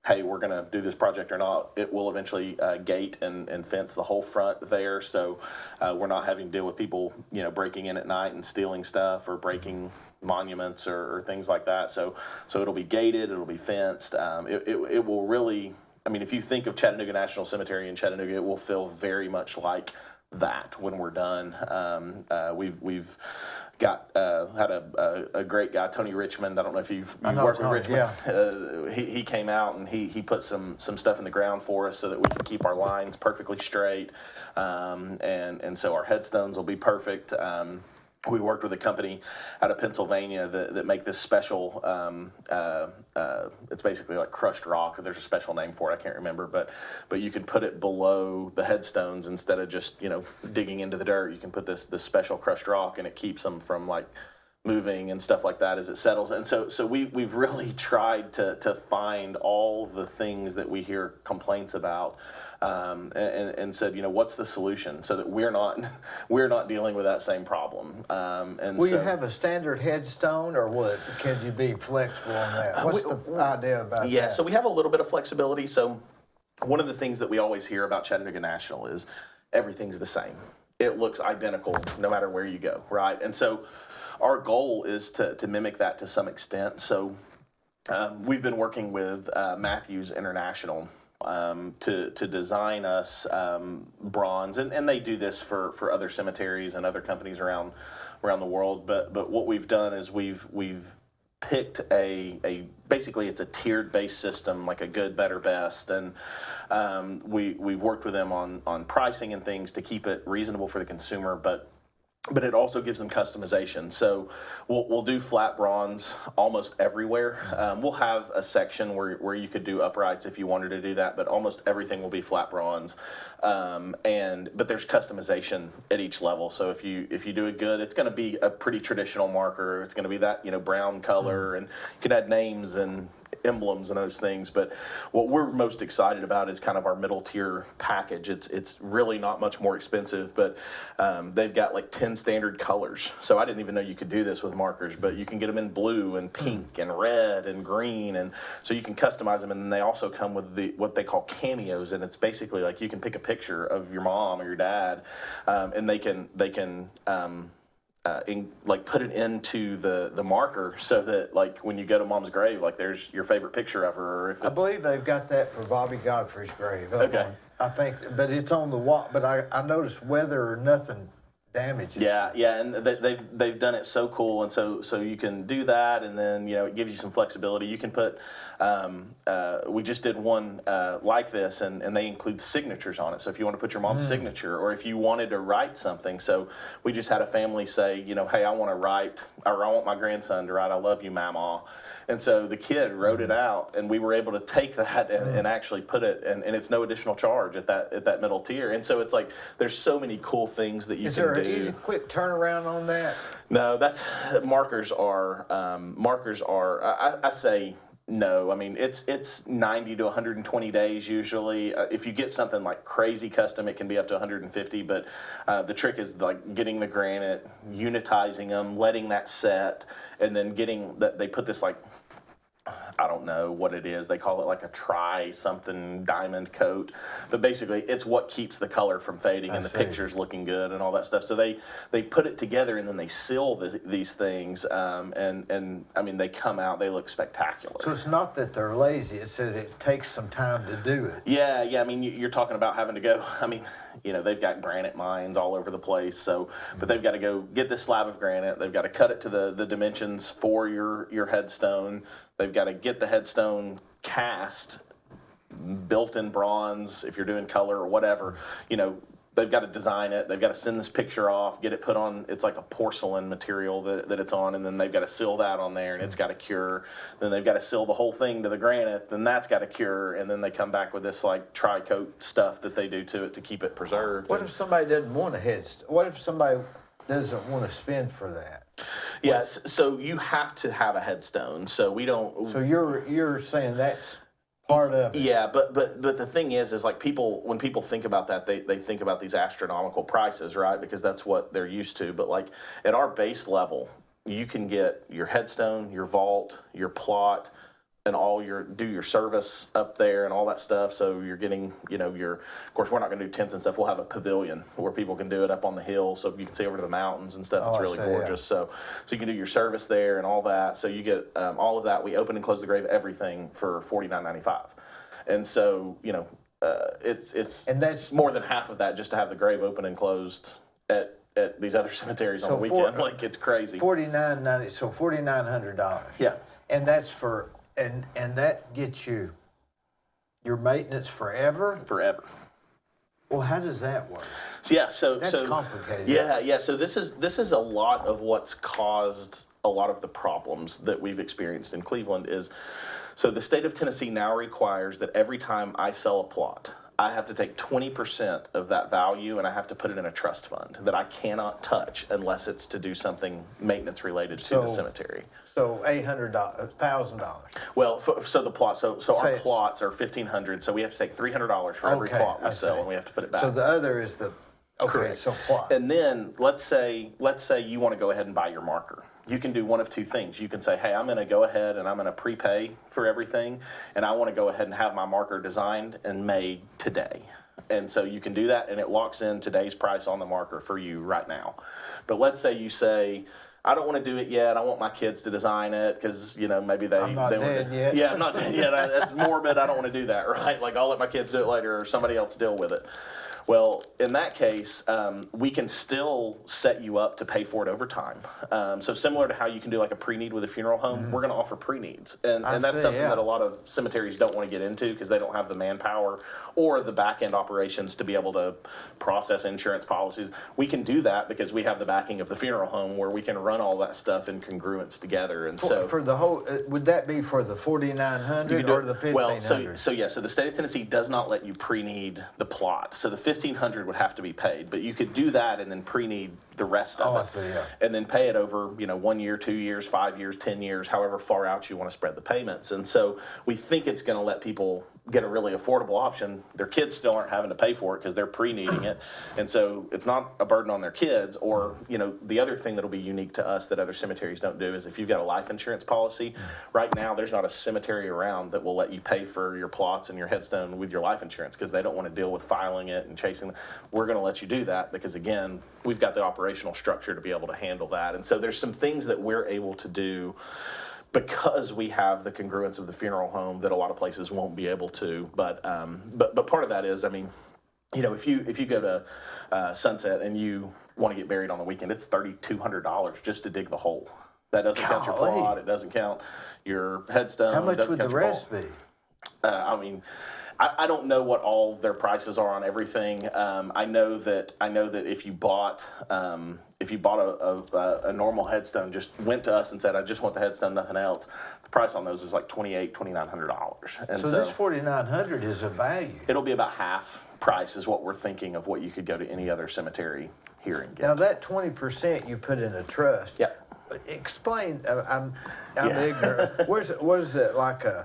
hey, we're going to do this project or not, it will eventually gate and fence the whole front there. So we're not having to deal with people, breaking in at night and stealing stuff or breaking monuments or things like that. So it'll be gated, it'll be fenced. It will really, I mean, if you think of Chattanooga National Cemetery in Chattanooga, it will feel very much like that when we're done. We've got had a great guy, Tony Richmond. I don't know if you've worked with Richmond. Yeah. He came out and he put some stuff in the ground for us so that we can keep our lines perfectly straight, and so our headstones will be perfect. We worked with a company out of Pennsylvania that make this special, it's basically like crushed rock. There's a special name for it, I can't remember, but you can put it below the headstones instead of just, digging into the dirt. You can put this special crushed rock, and it keeps them from like moving and stuff like that as it settles. And so we've really tried to find all the things that we hear complaints about, and said, what's the solution so that we're not dealing with that same problem. Will you have a standard headstone, or what? Can you be flexible on that? What's the idea about that? Yeah, so we have a little bit of flexibility. So one of the things that we always hear about Chattanooga National is everything's the same. It looks identical no matter where you go, right? And so our goal is to mimic that to some extent. So we've been working with Matthews International to design us bronze, and they do this for other cemeteries and other companies around the world. But what we've done is we've picked a basically it's a tiered based system, like a good, better, best, and we've worked with them on pricing and things to keep it reasonable for the consumer, but it also gives them customization. So we'll do flat bronze almost everywhere. We'll have a section where you could do uprights if you wanted to do that, but almost everything will be flat bronze. But there's customization at each level. So if you do it good, it's going to be a pretty traditional marker. It's going to be that brown color, and you can add names and emblems and those things. But what we're most excited about is kind of our middle tier package. It's really not much more expensive, but they've got like 10 standard colors. So I didn't even know you could do this with markers, but you can get them in blue and pink and red and green, and so you can customize them. And then they also come with what they call cameos, and it's basically like you can pick a picture of your mom or your dad, and they can put it into the marker so that like when you go to mom's grave, like there's your favorite picture of her. Or if I believe they've got that for Bobby Godfrey's grave. Okay. I think, but it's on the wall. But I noticed weather or nothing damages. Yeah, and they've done it so cool, and so you can do that, and then it gives you some flexibility. You can put we just did one like this, and they include signatures on it. So if you want to put your mom's signature, or if you wanted to write something, so we just had a family say, hey, I want to write, or I want my grandson to write, "I love you, Mama." And so the kid wrote it out, and we were able to take that and actually put it, and it's no additional charge at that middle tier. And so it's like there's so many cool things that you can do. Is there an easy, quick turnaround on that? No, markers are. I say no. I mean, it's 90 to 120 days usually. If you get something like crazy custom, it can be up to 150. But the trick is like getting the granite, unitizing them, letting that set, and then getting that. They put this like, I don't know what it is. They call it like a tri-something diamond coat. But basically, it's what keeps the color from fading and the pictures looking good and all that stuff. So they put it together, and then they seal these things. And I mean, they come out, they look spectacular. So it's not that they're lazy. It's that it takes some time to do it. Yeah. I mean, you're talking about having to go. I mean, they've got granite mines all over the place. So, but they've got to go get this slab of granite. They've got to cut it to the dimensions for your headstone. They've got to get the headstone cast, built in bronze, if you're doing color or whatever. They've got to design it. They've got to send this picture off, get it put on. It's like a porcelain material that it's on, and then they've got to seal that on there, and it's got to cure. Then they've got to seal the whole thing to the granite, then that's got to cure, and then they come back with this like tri-coat stuff that they do to it to keep it preserved. What if somebody doesn't want a headstone? What if somebody doesn't want to spend for that? Yes, so you have to have a headstone. So we don't. So you're saying that's part of it. Yeah, but the thing is like when people think about that, they think about these astronomical prices, right? Because that's what they're used to. But like at our base level, you can get your headstone, your vault, your plot, do your service up there and all that stuff. So you're getting, of course, we're not going to do tents and stuff. We'll have a pavilion where people can do it up on the hill, so you can see over to the mountains and stuff. It's I really see, gorgeous. So you can do your service there and all that. So you get all of that. We open and close the grave, everything for $49.95, and so it's And that's more than half of that just to have the grave open and closed at these other cemeteries on the weekend. Like, it's crazy. $49.90, so $4,900. Yeah. And that's for and that gets you your maintenance forever. Forever. Well, how does that work? So That's complicated. Yeah. So this is a lot of what's caused a lot of the problems that we've experienced in Cleveland. So the state of Tennessee now requires that every time I sell a plot, I have to take 20% of that value and I have to put it in a trust fund that I cannot touch unless it's to do something maintenance related to the cemetery. So $1,000. Well, so the plot, so our it's- plots are $1,500, so we have to take $300 for every plot we I sell, see. and we have to put it back. So the other is the Correct. So what? And then let's say you want to go ahead and buy your marker. You can do one of two things. You can say, hey, I'm going to go ahead and I'm going to prepay for everything, and I want to go ahead and have my marker designed and made today. And so you can do that, and it locks in today's price on the marker for you right now. But let's say you say, I don't want to do it yet. I want my kids to design it because, maybe they... I'm not dead yet. Yeah, I'm not dead yet. That's morbid. I don't want to do that, right? Like, I'll let my kids do it later or somebody else deal with it. Well, in that case, we can still set you up to pay for it over time. So similar to how you can do like a pre-need with a funeral home, we're going to offer pre-needs. And that's see, something yeah. that a lot of cemeteries don't want to get into because they don't have the manpower or the back-end operations to be able to process insurance policies. We can do that because we have the backing of the funeral home where we can run all that stuff in congruence together. And so For the whole, would that be for the 4,900 or the 1,500? well, so the state of Tennessee does not let you pre-need the plot. So the 1,500 would have to be paid, but you could do that and then pre-need the rest of I it, see, yeah. and then pay it over 1 year, 2 years, 5 years, 10 years, however far out you want to spread the payments. And so we think it's going to let people get a really affordable option. Their kids still aren't having to pay for it because they're pre-needing it, and so it's not a burden on their kids. Or the other thing that'll be unique to us that other cemeteries don't do is if you've got a life insurance policy. Right now, there's not a cemetery around that will let you pay for your plots and your headstone with your life insurance because they don't want to deal with filing it and chasing. We're going to let you do that because again, we've got the operational structure to be able to handle that. And so there's some things that we're able to do because we have the congruence of the funeral home that a lot of places won't be able to. But part of that is, if you go to Sunset and you want to get buried on the weekend, it's $3,200 just to dig the hole. That doesn't count your Golly. plot. It doesn't count your headstone. How much doesn't would the count your rest vault. be? I don't know what all their prices are on everything. I know that if you bought a normal headstone, just went to us and said, I just want the headstone, nothing else, the price on those is like $2,900. And So this 4,900 is a value. it'll be about half price is what we're thinking of what you could go to any other cemetery here and get. Now that 20% you put in a trust. Yeah. Explain. I'm ignorant. What is it like an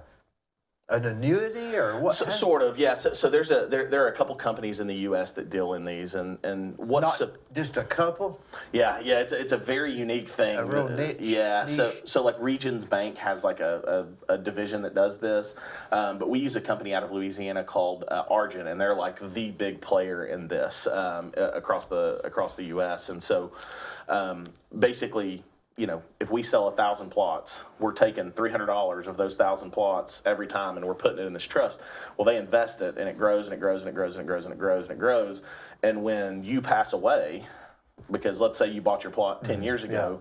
annuity or what? Sort of, yeah. So there are a couple companies in the U.S. that deal in these, and what's Not just a couple. Yeah. It's a very unique thing. A real niche. Yeah. Niche. So like Regions Bank has like a division that does this, but we use a company out of Louisiana called Argent, and they're like the big player in this across the U.S. And so basically, if we sell 1,000 plots, we're taking $300 of those 1,000 plots every time, and we're putting it in this trust. Well, they invest it, and it grows, and it grows, and it grows, and it grows, and it grows, and it grows. And when you pass away, because let's say you bought your plot 10 years ago,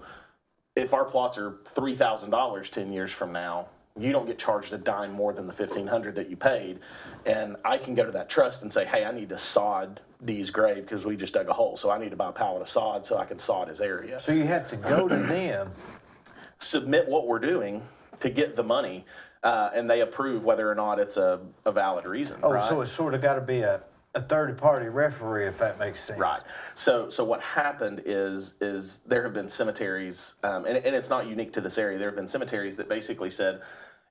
if our plots are $3,000 10 years from now, you don't get charged a dime more than the $1,500 that you paid. And I can go to that trust and say, hey, I need to sod Dee's grave because we just dug a hole. So I need to buy a pallet of sod so I can sod his area. So you have to go to them. Submit what we're doing to get the money, and they approve whether or not it's a valid reason. Oh, right? so it's sort of got to be a third-party referee, if that makes sense. Right. So what happened is there have been cemeteries, and it's not unique to this area. There have been cemeteries that basically said,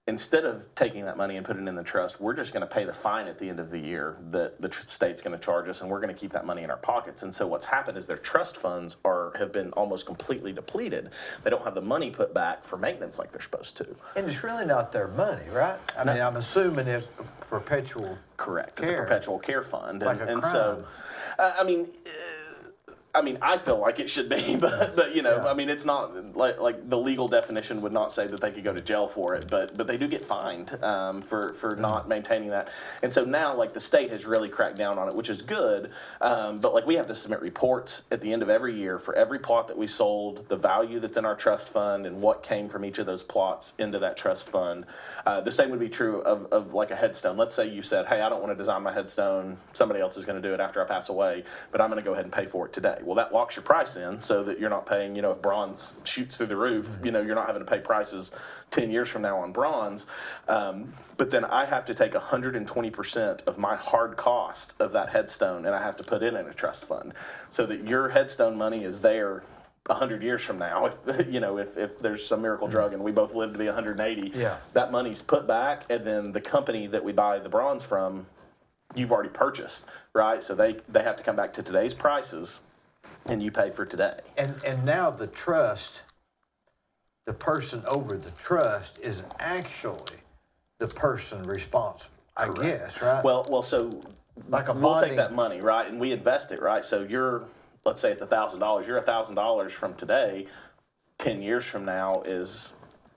instead of taking that money and putting it in the trust, we're just going to pay the fine at the end of the year that the state's going to charge us, and we're going to keep that money in our pockets. And so what's happened is their trust funds have been almost completely depleted. They don't have the money put back for maintenance like they're supposed to. And it's really not their money, right? I mean, I'm assuming it's perpetual. Correct. Care. It's a perpetual care fund. Like a and crime. so, I mean, I feel like it should be, but you know, Yeah. I mean, it's not like the legal definition would not say that they could go to jail for it, but they do get fined for not maintaining that. And so now, like, the state has really cracked down on it, which is good. But like, we have to submit reports at the end of every year for every plot that we sold, the value that's in our trust fund, and what came from each of those plots into that trust fund. The same would be true of like a headstone. Let's say you said, hey, I don't want to design my headstone. Somebody else is going to do it after I pass away, but I'm going to go ahead and pay for it today. Well, that locks your price in so that you're not paying, you know, if bronze shoots through the roof, you know, you're not having to pay prices 10 years from now on bronze. But then I have to take 120% of my hard cost of that headstone and I have to put it in a trust fund so that your headstone money is there 100 years from now. If, you know, if there's some miracle drug and we both live to be 180, Yeah. that money's put back, and then the company that we buy the bronze from, you've already purchased, right? So they have to come back to today's prices, and you pay for today. And now the trust, the person over the trust is actually the person responsible, I guess, right? Well, so Like a we'll take bonding- that money, right, and we invest it, right? So let's say it's $1,000. You're $1,000 from today. 10 years from now is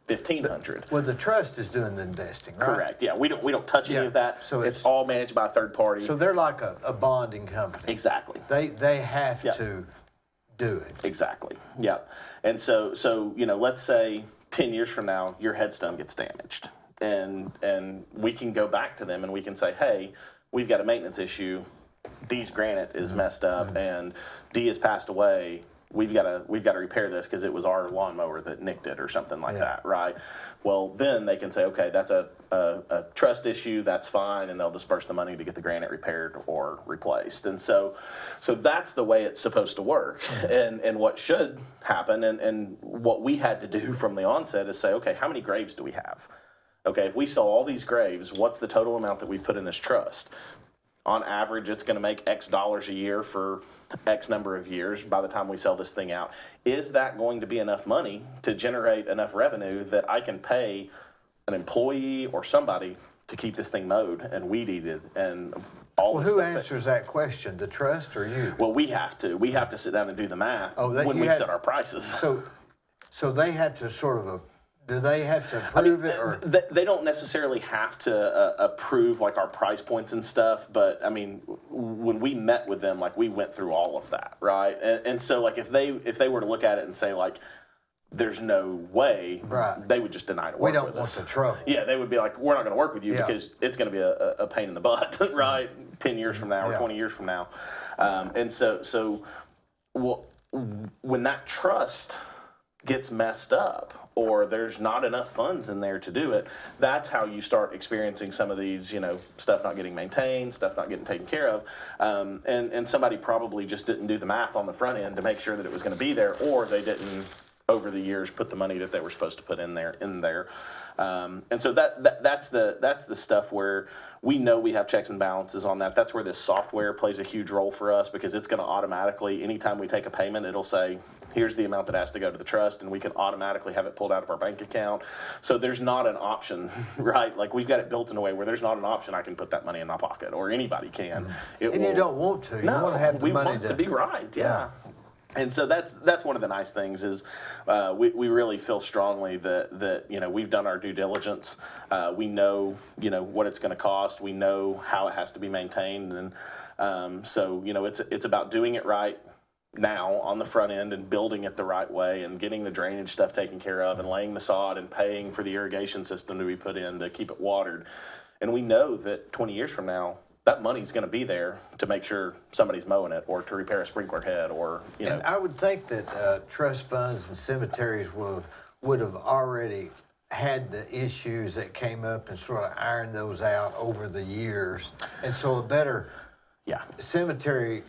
$1,500. Well, the trust is doing the investing, right? Correct. Yeah, we don't touch any Yeah, of that. so it's it's- all managed by a third party. So they're like a bonding company. Exactly. They have Yeah. to do it. Exactly. Yeah. And so you know, let's say 10 years from now your headstone gets damaged, and we can go back to them and we can say, hey, we've got a maintenance issue. Dee's granite is messed up, and Dee has passed away. We've got to repair this because it was our lawnmower that nicked it or something like that, right? Well, then they can say, okay, that's a trust issue, that's fine, and they'll disperse the money to get the granite repaired or replaced. And so that's the way it's supposed to work. And what should happen, and what we had to do from the onset is say, okay, how many graves do we have? Okay, if we sell all these graves, what's the total amount that we've put in this trust? On average, it's going to make X dollars a year for X number of years by the time we sell this thing out. Is that going to be enough money to generate enough revenue that I can pay an employee or somebody to keep this thing mowed and weed eated and all Well, this who stuff? answers that question, the trust or you? Well, we have to. We have to sit down and do the math when you we have- set our prices. So they have to sort of, do they have to approve it or? They don't necessarily have to approve like our price points and stuff, but I mean, when we met with them, like we went through all of that, right? And so like if they were to look at it and say like, there's no way, Right. they would just deny to We work don't with want us. the trouble. Yeah, they would be like, we're not going to work with you Yeah. because it's going to be a pain in the butt, right? 10 years from now or Yeah. 20 years from now. And so when that trust gets messed up or there's not enough funds in there to do it, that's how you start experiencing some of these, you know, stuff not getting maintained, stuff not getting taken care of. And somebody probably just didn't do the math on the front end to make sure that it was going to be there, or they didn't over the years put the money that they were supposed to put in there. And so that's the stuff where we know we have checks and balances on that. That's where this software plays a huge role for us, because it's going to automatically, anytime we take a payment, it'll say, here's the amount that has to go to the trust, and we can automatically have it pulled out of our bank account. So there's not an option, right? Like we've got it built in a way where there's not an option I can put that money in my pocket, or anybody can. And you don't want to. You want to have the we money want to be right, yeah. And so that's one of the nice things is we really feel strongly that you know, we've done our due diligence. We know, you know, what it's going to cost. We know how it has to be maintained, and so you know, it's about doing it right now on the front end and building it the right way and getting the drainage stuff taken care of and laying the sod and paying for the irrigation system to be put in to keep it watered. And we know that 20 years from now, that money's going to be there to make sure somebody's mowing it or to repair a sprinkler head, or, you know. And I would think that trust funds and cemeteries would have already had the issues that came up and sort of ironed those out over the years. And so a better Yeah. cemetery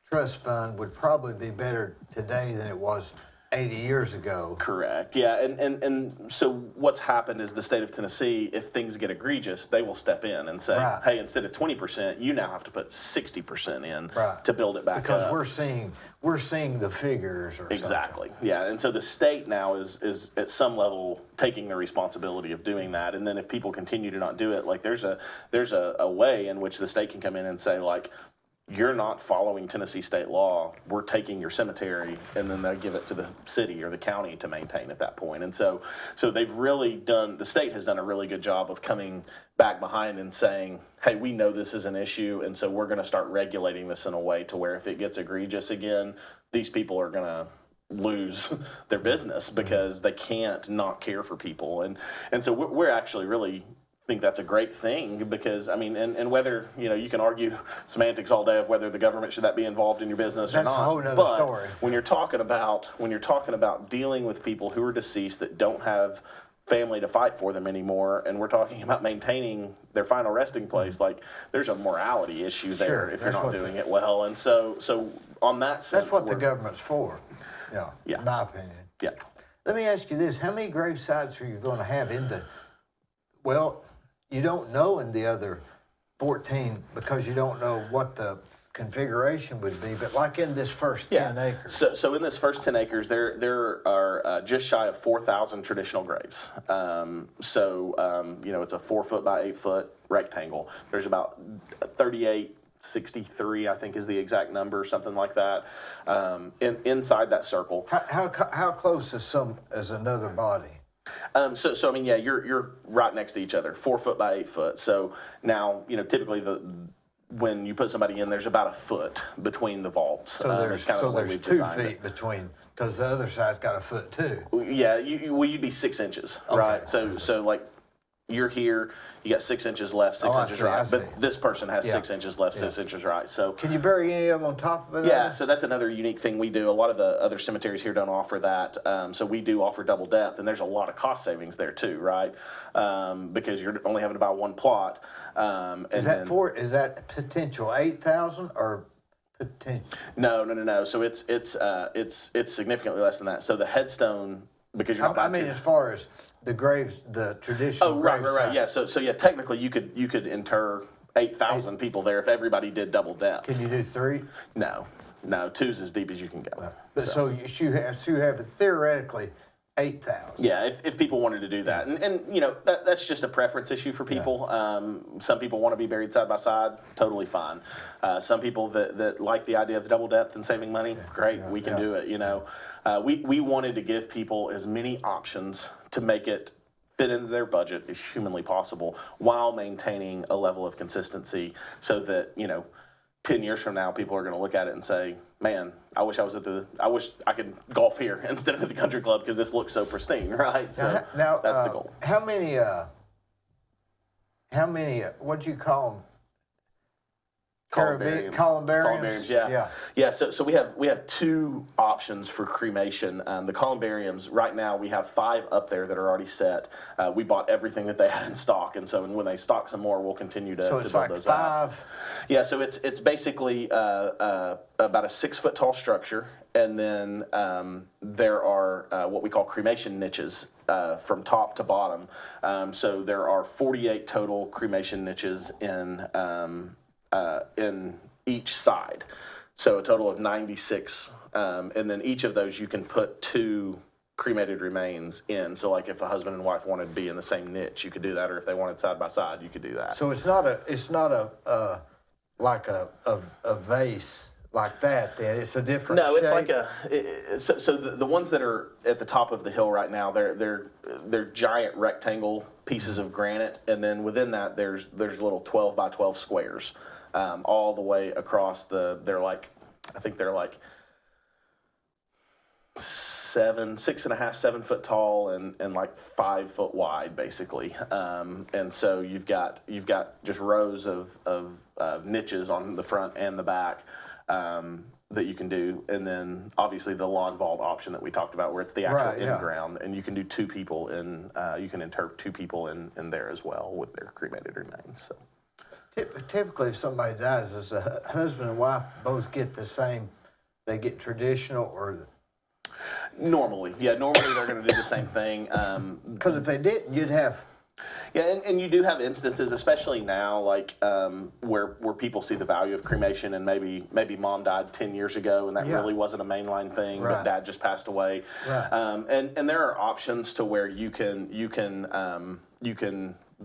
trust fund would probably be better today than it was 80 years ago. Correct. Yeah, and so what's happened is the state of Tennessee, if things get egregious, they will step in and say, Right. hey, instead of 20%, you now have to put 60% in Right. to build it back Because up. we're seeing the figures or Exactly. Yeah, and so the state now is at some level taking the responsibility of doing that, and then if people continue to not do it, like there's a way in which the state can come in and say, like, you're not following Tennessee state law, we're taking your cemetery, and then they'll give it to the city or the county to maintain at that point. And so they've really done, the state has done a really good job of coming back behind and saying, hey, we know this is an issue, and so we're going to start regulating this in a way to where if it gets egregious again, these people are going to lose their business because they can't not care for people. And so we're actually really think that's a great thing because, I mean, and whether, you can argue semantics all day of whether the government should that be involved in your business or That's not. a whole nother but story. when you're talking about dealing with people who are deceased that don't have family to fight for them anymore, and we're talking about maintaining their final resting place, like there's a morality issue there Sure, if you're that's not what doing it well. And so on that sense, That's what the government's for, Yeah. in my opinion. Yeah. Let me ask you this. How many grave sites are you going to have well, you don't know in the other 14 because you don't know what the configuration would be, but like in this first 10 acres. So in this first 10 acres, there are just shy of 4,000 traditional graves. It's a 4 foot by 8 foot rectangle. There's about 3863, I think is the exact number, something like that, inside that circle. How close is another body? You're right next to each other, 4 foot by 8 foot. So now, typically when you put somebody in, there's about a foot between the vaults. So there's 2 designed feet between, because the other side's got a foot too. Yeah, you'd be 6 inches, right? So like you're here, you got 6 inches left, 6 inches right. But this person has 6 inches left, 6 inches right. So can you bury any of them on top of it? yeah, so that's another unique thing we do. A lot of the other cemeteries here don't offer that. So we do offer double depth, and there's a lot of cost savings there too, right? Because you're only having to buy one plot. Is that potential 8,000 or potential? No. So it's significantly less than that. So the headstone, because you're not I mean, as far as the graves, the traditional. Oh, right. Yeah. So technically, you could inter 8,000 people there if everybody did double depth. Can you do 3? No. 2's as deep as you can go. But so you have theoretically 8,000. Yeah, if people wanted to do that, and that's just a preference issue for people. Some people want to be buried side by side, totally fine. Some people that like the idea of double depth and saving money, great, we can do it. We wanted to give people as many options to make it fit into their budget as humanly possible while maintaining a level of consistency so that 10 years from now people are going to look at it and say, man, I wish I could golf here instead of at the country club because this looks so pristine, right? So now, that's the goal. How many what do you call them? Columbariums. Yeah. So we have 2 options for cremation. The columbariums, right now we have 5 up there that are already set. We bought everything that they had in stock, and so when they stock some more, we'll continue to build those out. Yeah, so it's basically about a 6 foot tall structure, and then there are what we call cremation niches from top to bottom. So there are 48 total cremation niches in each side. So a total of 96. And then each of those you can put 2 cremated remains in. So like if a husband and wife wanted to be in the same niche, you could do that, or if they wanted side by side, you could do that. So it's not like a vase like that then. It's a different shape. No, it's like so the ones that are at the top of the hill right now, they're giant rectangle pieces of granite, and then within that there's little 12 by 12 squares. All the way across they're like 6.5, 7 foot tall and like 5 foot wide basically. And so you've got just rows of niches on the front and the back that you can do, and then obviously the lawn vault option that we talked about, where it's the actual in-ground, and you can do 2 people in. You can inter 2 people in there as well with their cremated remains. So. Typically, if somebody dies, does a husband and wife both get the same? They get traditional, or Normally they're going to do the same thing. Because if they didn't, you'd have. Yeah, and you do have instances, especially now, like where people see the value of cremation, and maybe mom died 10 years ago, and that really wasn't a mainline thing, but dad just passed away. Right. And there are options to where you can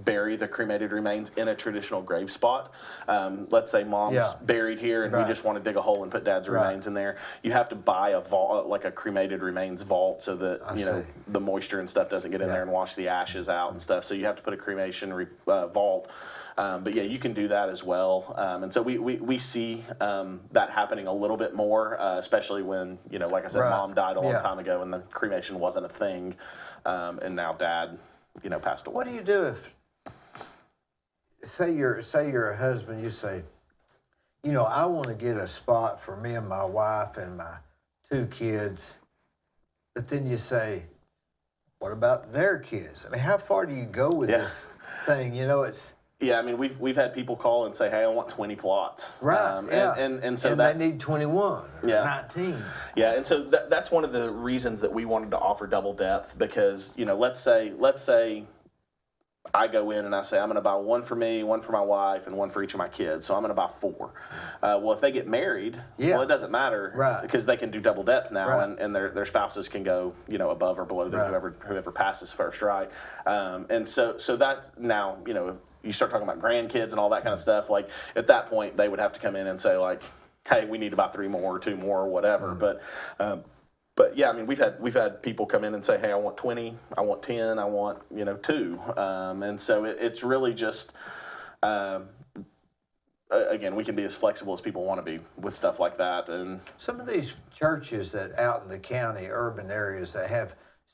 bury the cremated remains in a traditional grave spot. Let's say mom's buried here, and we just want to dig a hole and put dad's remains in there. You have to buy a vault, like a cremated remains vault, so that the moisture and stuff doesn't get in there and wash the ashes out and stuff. So you have to put a cremation vault. But yeah, you can do that as well. And so we see that happening a little bit more, especially when, like I said, mom died a long time ago and the cremation wasn't a thing. And now dad, passed away. What do you do if, say you're a husband, you say, I want to get a spot for me and my wife and my 2 kids, but then you say, what about their kids? I mean, how far do you go with this thing? It's... Yeah, I mean, we've had people call and say, hey, I want 20 plots. Right, and so they need 21 or 19. Yeah, and so that's one of the reasons that we wanted to offer double depth, because, let's say I go in and I say, I'm going to buy one for me, one for my wife, and one for each of my kids. So I'm going to buy 4. Well, if they get married, well, it doesn't matter because they can do double depth now, and their spouses can go, above or below them, whoever passes first, right? And so that's now, you start talking about grandkids and all that kind of stuff. Like at that point, they would have to come in and say, like, hey, we need to buy 3 more, or 2 more, or whatever. But yeah, I mean, we've had people come in and say, hey, I want 20, I want 10, I want 2, and so it's really just again, we can be as flexible as people want to be with stuff like that. And some of these churches that out in the county, urban areas that have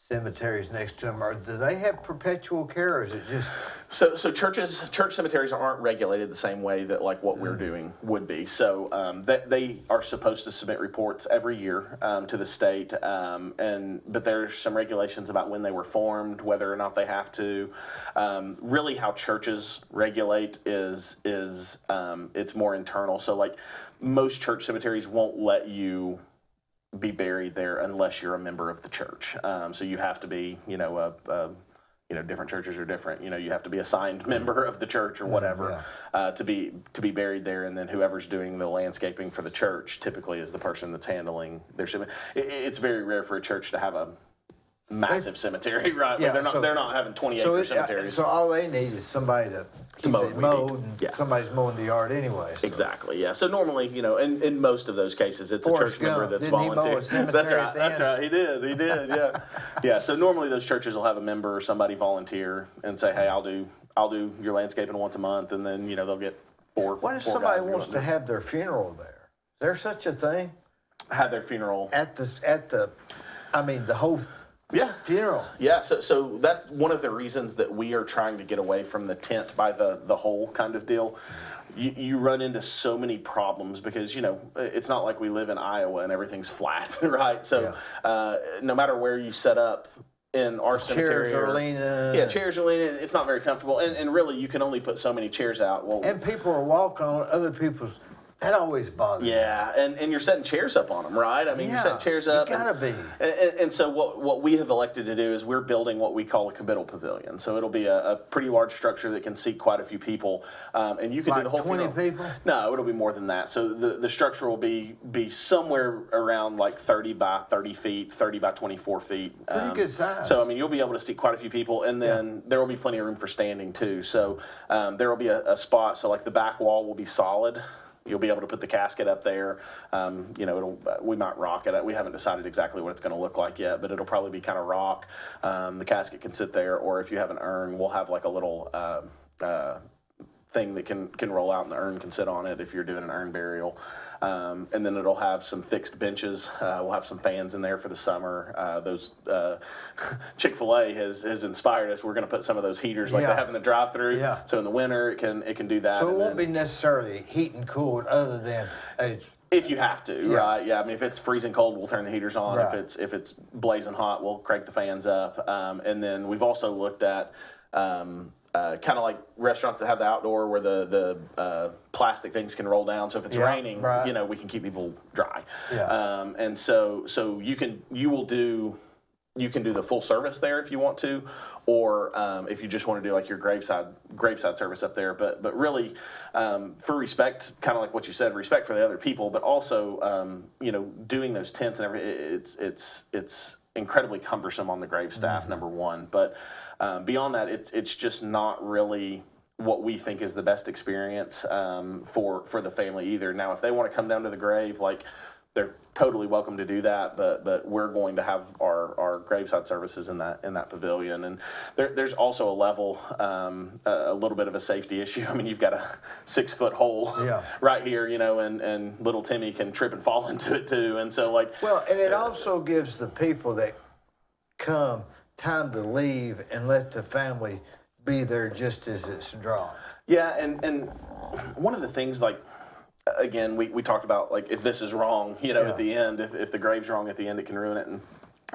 cemeteries next to them, do they have perpetual care, or is it just... So church cemeteries aren't regulated the same way that like what we're doing would be. So they are supposed to submit reports every year to the state, but there's some regulations about when they were formed, whether or not they have to. Really, how churches regulate is it's more internal. So like most church cemeteries won't let you be buried there unless you're a member of the church. So you have to be, different churches are different. You have to be a signed member of the church or whatever to be buried there. And then whoever's doing the landscaping for the church typically is the person that's handling their cemetery. It's very rare for a church to have a massive cemetery, right? Yeah, like they're not having 20-acre cemeteries. So all they need is somebody to mow it mowed, and somebody's mowing the yard anyway. So. Exactly, yeah. So normally, in most of those cases, it's Forrest a church member that's Didn't volunteer. He mow a cemetery That's right. He did, yeah. Yeah, so normally those churches will have a member or somebody volunteer and say, hey, I'll do your landscaping once a month, and then, they'll get 4 What if four somebody guys wants to have their funeral there? Is there such a thing? Have their funeral. The whole funeral. Yeah, so that's one of the reasons that we are trying to get away from the tent by the whole kind of deal. You run into so many problems because, it's not like we live in Iowa and everything's flat, right? So no matter where you set up in our cemetery. Chairs are leaning. Yeah, chairs are leaning. It's not very comfortable. And really, you can only put so many chairs out. Well, and people are walking on other people's... That always bothers me. Yeah, and you're setting chairs up on them, right? I mean, you're setting chairs up. You gotta be. And so what we have elected to do is we're building what we call a committal pavilion. So it'll be a pretty large structure that can seat quite a few people, and you can do the whole 20 funeral. people? No, it'll be more than that. So the structure will be somewhere around like 30 by 30 feet, 30 by 24 feet. Pretty good size. So I mean, you'll be able to seat quite a few people, and then there will be plenty of room for standing too. So there will be a spot. So like the back wall will be solid. You'll be able to put the casket up there. We might rock it. We haven't decided exactly what it's going to look like yet, but it'll probably be kind of rock. The casket can sit there, or if you have an urn, we'll have like a little thing that can roll out, and the urn can sit on it if you're doing an urn burial. And then it'll have some fixed benches. We'll have some fans in there for the summer. Those Chick-fil-A has inspired us. We're going to put some of those heaters like they have in the drive-through. Yeah. So in the winter it can do that. So it won't be necessarily heat and cooled, other than if you have to, right? Yeah. I mean, if it's freezing cold, we'll turn the heaters on. Right. If it's blazing hot, we'll crank the fans up. And then we've also looked at kind of like restaurants that have the outdoor where the plastic things can roll down. So if it's raining, right. you know, we can keep people dry. Yeah. And so you can do the full service there if you want to, or if you just want to do like your graveside service up there. But really, for respect, kind of like what you said, respect for the other people, but also you know, doing those tents and everything. It's incredibly cumbersome on the grave staff, number one. But beyond that, it's just not really what we think is the best experience for the family either. Now, if they want to come down to the grave, like, they're totally welcome to do that, but we're going to have our graveside services in that pavilion. And there's also a level, a little bit of a safety issue. I mean, you've got a 6-foot hole right here, you know, and little Timmy can trip and fall into it too. And so, like, well, and it also gives the people that come time to leave and let the family be there just as it's drawn. Yeah, and one of the things, like, again, we talked about, like, if this is wrong, you know, at the end, if the grave's wrong at the end, it can ruin it. And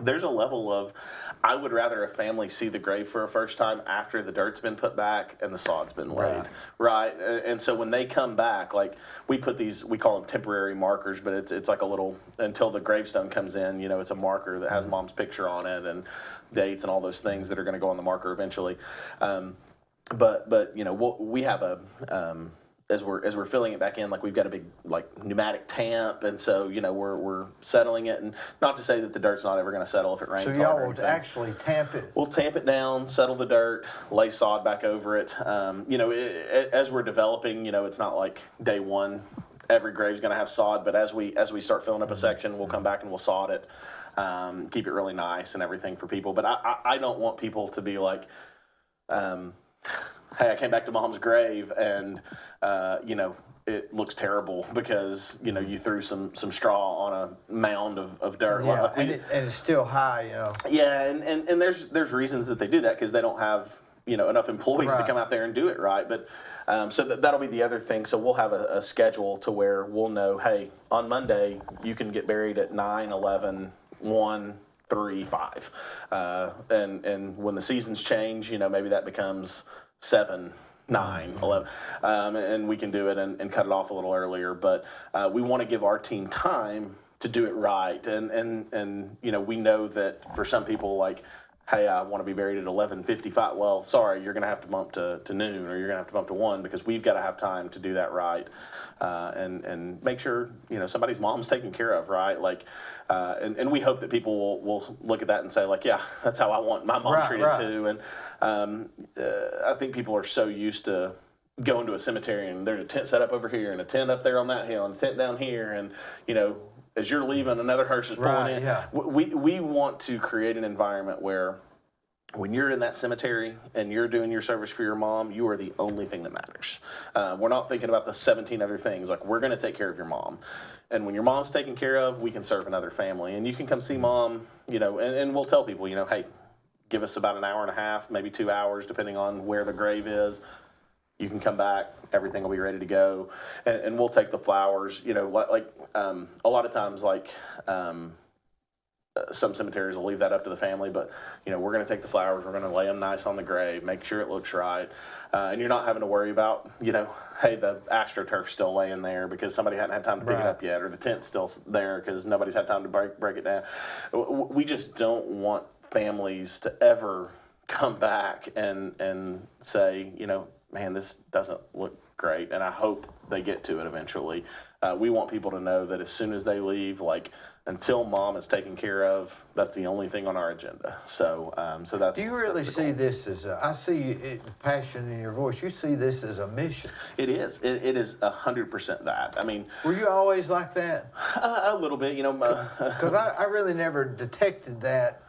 there's a level of, I would rather a family see the grave for a first time after the dirt's been put back and the sod's been laid, right? And so when they come back, like, we put these, we call them temporary markers, but it's like a little, until the gravestone comes in, you know, it's a marker that has mom's picture on it and dates and all those things that are going to go on the marker eventually. But you know, we have a as we're filling it back in, like, we've got a big, like, pneumatic tamp, and so, you know, we're settling it, and not to say that the dirt's not ever going to settle if it rains. So y'all will actually tamp it. We'll tamp it down, settle the dirt, lay sod back over it. You know, as we're developing, you know, it's not like day one every grave's going to have sod, but as we start filling up a section, we'll come back and we'll sod it, keep it really nice and everything for people. But I don't want people to be like, hey, I came back to mom's grave and, you know, it looks terrible because, you know, you threw some straw on a mound of dirt. Yeah, Like and it's still high, you know. Yeah, and there's reasons that they do that because they don't have, you know, enough employees to come out there and do it right. But so that'll be the other thing. So we'll have a schedule to where we'll know, hey, on Monday you can get buried at 9, 11, 1, 3, 5. And when the seasons change, you know, maybe that becomes 7, 9, 11, and we can do it and cut it off a little earlier. But we want to give our team time to do it right. And you know, we know that for some people, like, hey, I want to be buried at 11:55. Well, sorry, you're going to have to bump to noon, or you're going to have to bump to 1, because we've got to have time to do that right, and make sure, you know, somebody's mom's taken care of, right? Like, and we hope that people will look at that and say, like, yeah, that's how I want my mom treated too. And I think people are so used to going to a cemetery and there's a tent set up over here and a tent up there on that hill and a tent down here, and, you know, as you're leaving, another hearse is pulling in. Yeah. We want to create an environment where when you're in that cemetery and you're doing your service for your mom, you are the only thing that matters. We're not thinking about the 17 other things. Like, we're going to take care of your mom. And when your mom's taken care of, we can serve another family. And you can come see mom, you know, and we'll tell people, you know, hey, give us about an hour and a half, maybe 2 hours, depending on where the grave is. You can come back, everything will be ready to go, and we'll take the flowers, you know, like a lot of times, like, some cemeteries will leave that up to the family, but, you know, we're going to take the flowers, we're going to lay them nice on the grave, make sure it looks right, and you're not having to worry about, you know, hey, the AstroTurf's still laying there because somebody hadn't had time to pick it up yet, or the tent's still there because nobody's had time to break it down. We just don't want families to ever come back and say, you know, man, this doesn't look great, and I hope they get to it eventually. We want people to know that as soon as they leave, like, until mom is taken care of, that's the only thing on our agenda. So, so that's. Do you really see this as I see the passion in your voice? You see this as a mission. It is. It is 100% that. I mean. Were you always like that? A little bit, you know. Because I really never detected that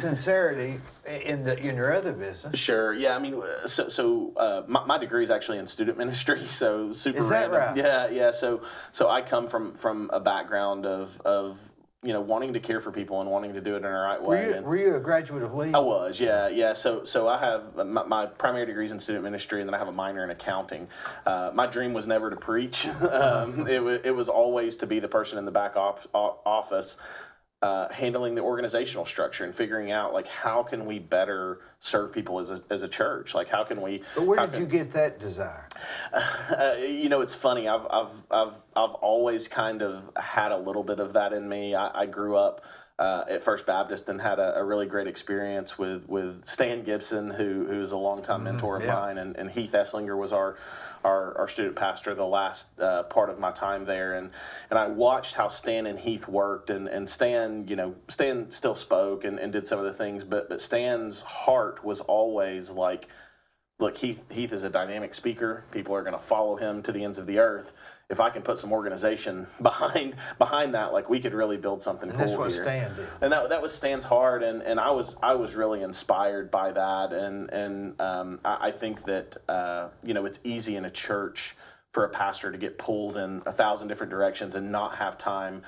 sincerity in your other business. Sure, yeah. I mean, so my degree is actually in student ministry, so super is that random. Right? Yeah. So I come from a background of you know, wanting to care for people and wanting to do it in the right way. Were you a graduate of Lee? I was, yeah. So I have my primary degree is in student ministry, and then I have a minor in accounting. My dream was never to preach. It was always to be the person in the back office. handling the organizational structure and figuring out like how can we better serve people as a church, like how can we. But where did you get that desire? It's funny. I've always kind of had a little bit of that in me. I grew up at First Baptist and had a really great experience with Stan Gibson, who is a longtime mentor of mine, and Heath Esslinger was our student pastor the last part of my time there, and I watched how Stan and Heath worked, and Stan still spoke and did some of the things, but Stan's heart was always like, look, Heath is a dynamic speaker. People are going to follow him to the ends of the earth. If I can put some organization behind that, like we could really build something cool here. That's what Stan did. And that was Stan's heart, and I was really inspired by that, and I think that it's easy in a church for a pastor to get pulled in 1,000 different directions and not have time.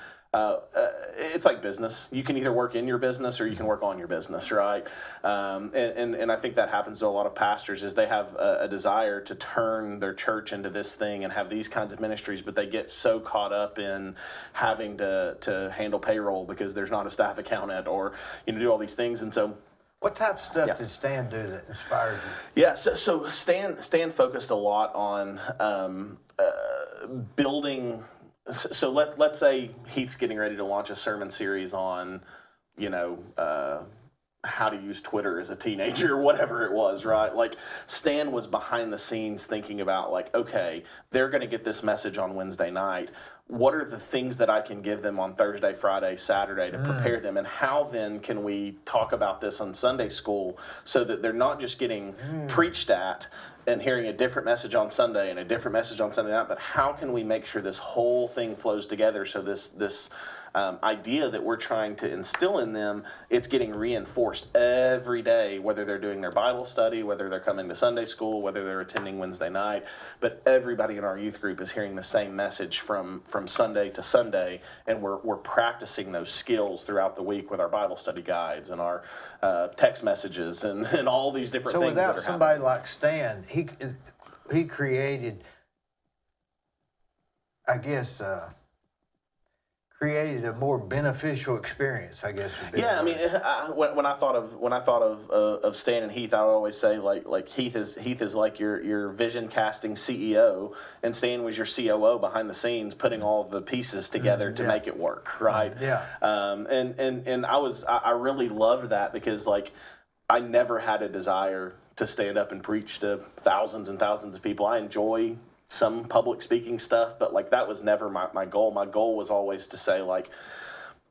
It's like business. You can either work in your business or you can work on your business, right? And I think that happens to a lot of pastors is they have a desire to turn their church into this thing and have these kinds of ministries, but they get so caught up in having to handle payroll because there's not a staff accountant or do all these things. And so what type of stuff did Stan do that inspired you? Yeah, so Stan focused a lot on building. So let's say Heath's getting ready to launch a sermon series on, how to use Twitter as a teenager or whatever it was, right? Like Stan was behind the scenes thinking about like, okay, they're going to get this message on Wednesday night. What are the things that I can give them on Thursday, Friday, Saturday to prepare them? And how then can we talk about this on Sunday school so that they're not just getting preached at and hearing a different message on Sunday and a different message on Sunday night, but how can we make sure this whole thing flows together so this idea that we're trying to instill in them, it's getting reinforced every day, whether they're doing their Bible study, whether they're coming to Sunday school, whether they're attending Wednesday night, but everybody in our youth group is hearing the same message from Sunday to Sunday, and we're practicing those skills throughout the week with our Bible study guides and our text messages and all these different things that are happening. So without somebody like Stan, he created, I guess, created a more beneficial experience, I guess. Would be yeah, I mean, when I thought of Stan and Heath, I would always say like Heath is like your vision casting CEO, and Stan was your COO behind the scenes, putting all the pieces together to make it work, right? Yeah. And I really loved that because like I never had a desire to stand up and preach to thousands and thousands of people. I enjoy some public speaking stuff, but like that was never my goal. My goal was always to say like,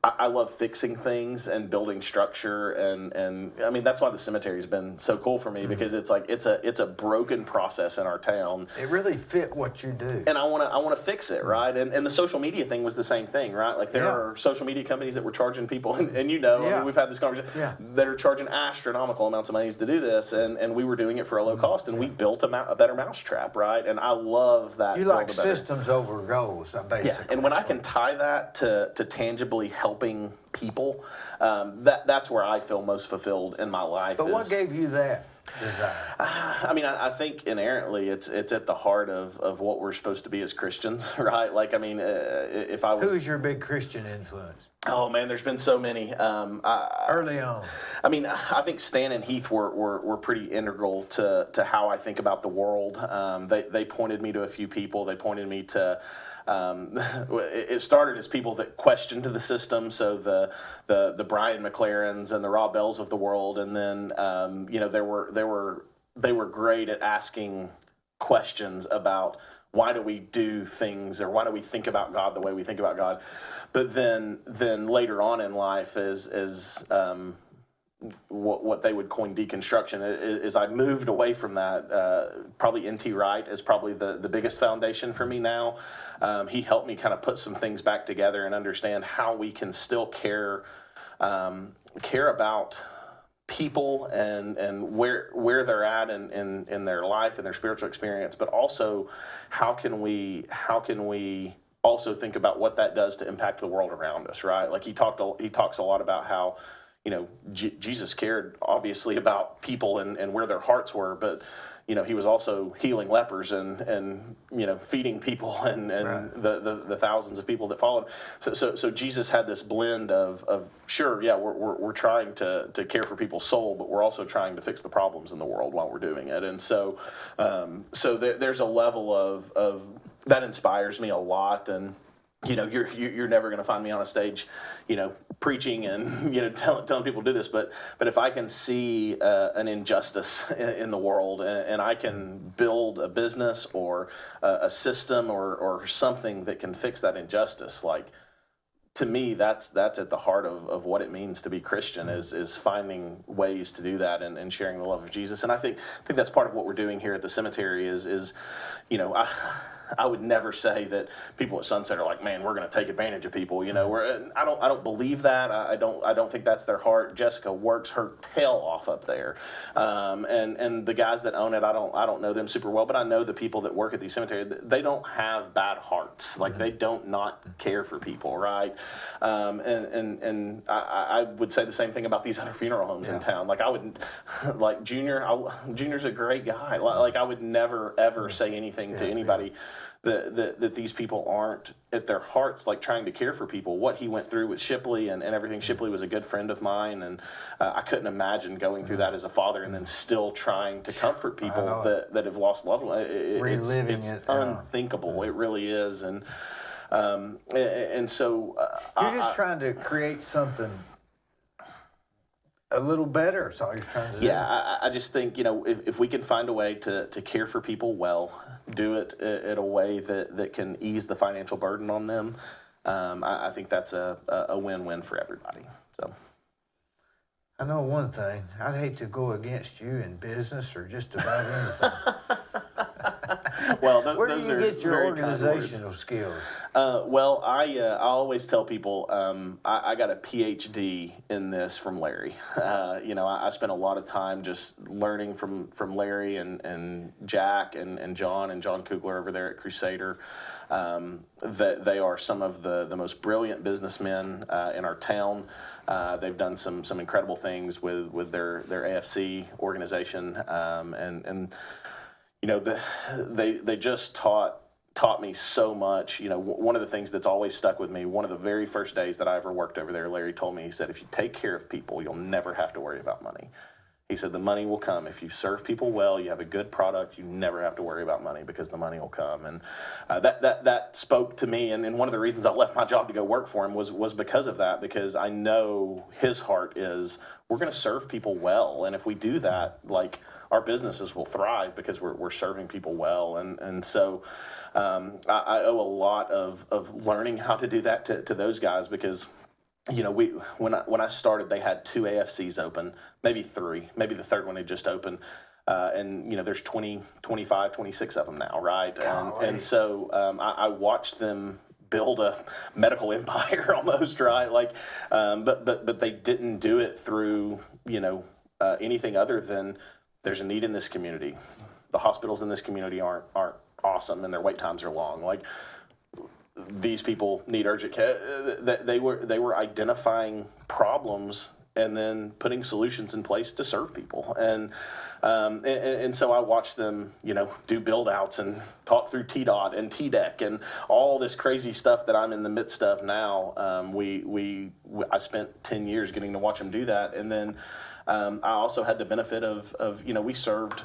I love fixing things and building structure, and I mean that's why the cemetery has been so cool for me because it's like it's a broken process in our town. It really fit what you do, and I want to fix it, right? And the social media thing was the same thing, right? Like there are social media companies that were charging people, and I mean, we've had this conversation that are charging astronomical amounts of money to do this, and we were doing it for a low cost, and we built a better mousetrap, right? And I love that. You like systems over goals, basically. Yeah, and when I can tie that to tangibly helping people, that's where I feel most fulfilled in my life. But what gave you that desire? I mean, I think inherently it's at the heart of what we're supposed to be as Christians, right? Like, I mean, if I was... Who's your big Christian influence? Oh man, there's been so many. Early on. I mean, I think Stan and Heath were pretty integral to how I think about the world. They pointed me to a few people. They pointed me to... it started as people that questioned the system, so the Brian McLarens and the Rob Bells of the world, and then they were great at asking questions about why do we do things or why do we think about God the way we think about God, but then later on in life as what they would coin deconstruction is I moved away from that. Probably N.T. Wright is probably the biggest foundation for me now. He helped me kind of put some things back together and understand how we can still care about people and where they're at in their life and their spiritual experience, but also how can we also think about what that does to impact the world around us, right? Like he talks a lot about how Jesus cared obviously about people and where their hearts were, but he was also healing lepers and feeding people and Right. the thousands of people that followed. So Jesus had this blend of sure, yeah, we're trying to care for people's soul, but we're also trying to fix the problems in the world while we're doing it. And so there's a level of that inspires me a lot. And you're never going to find me on a stage, preaching and telling people to do this. But if I can see an injustice in the world, and I can build a business or a system or something that can fix that injustice, like, to me, that's at the heart of what it means to be Christian, is finding ways to do that and sharing the love of Jesus. And I think that's part of what we're doing here at the cemetery is I would never say that people at Sunset are like, man, we're going to take advantage of people. I don't believe that. I don't think that's their heart. Jessica works her tail off up there, and the guys that own it, I don't know them super well, but I know the people that work at these cemeteries. They don't have bad hearts. Like, they don't not care for people, right? And I would say the same thing about these other funeral homes in town. Like, I would, like Junior's a great guy. Like I would never ever say anything to anybody that these people aren't at their hearts, like, trying to care for people. What he went through with Shipley and everything. Shipley was a good friend of mine, and I couldn't imagine going through that as a father and then still trying to comfort people that have lost loved ones. It's unthinkable. It really is. And so You're just trying to create something a little better. That's all you're trying to do. Yeah, I just think, if we can find a way to care for people well, do it in a way that can ease the financial burden on them, I think that's a win-win for everybody. So, I know one thing. I'd hate to go against you in business or just about anything. Well, Where do you get your organizational skills? Well, I always tell people I got a PhD in this from Larry. I spent a lot of time just learning from Larry and Jack and John Kugler over there at Crusader. That they are some of the most brilliant businessmen in our town. They've done some incredible things with their AFC organization, and they just taught me so much. One of the things that's always stuck with me, one of the very first days that I ever worked over there, Larry told me, he said, if you take care of people, you'll never have to worry about money. He said, the money will come. If you serve people well, you have a good product, you never have to worry about money because the money will come. And that spoke to me. And one of the reasons I left my job to go work for him was because of that, because I know his heart is, we're going to serve people well. And if we do that, like, our businesses will thrive because we're serving people well. And so I owe a lot of learning how to do that to those guys, because when I started, they had 2 AFCs open, maybe 3, maybe the third one had just opened. And there's 20, 25, 26 of them now, right? And so I watched them build a medical empire almost, right? Like, but they didn't do it through, anything other than, there's a need in this community. The hospitals in this community aren't awesome, and their wait times are long. Like, these people need urgent care. They were identifying problems and then putting solutions in place to serve people. And so I watched them, do build outs and talk through TDOT and TDEC and all this crazy stuff that I'm in the midst of now. I spent 10 years getting to watch them do that. And then I also had the benefit of we served,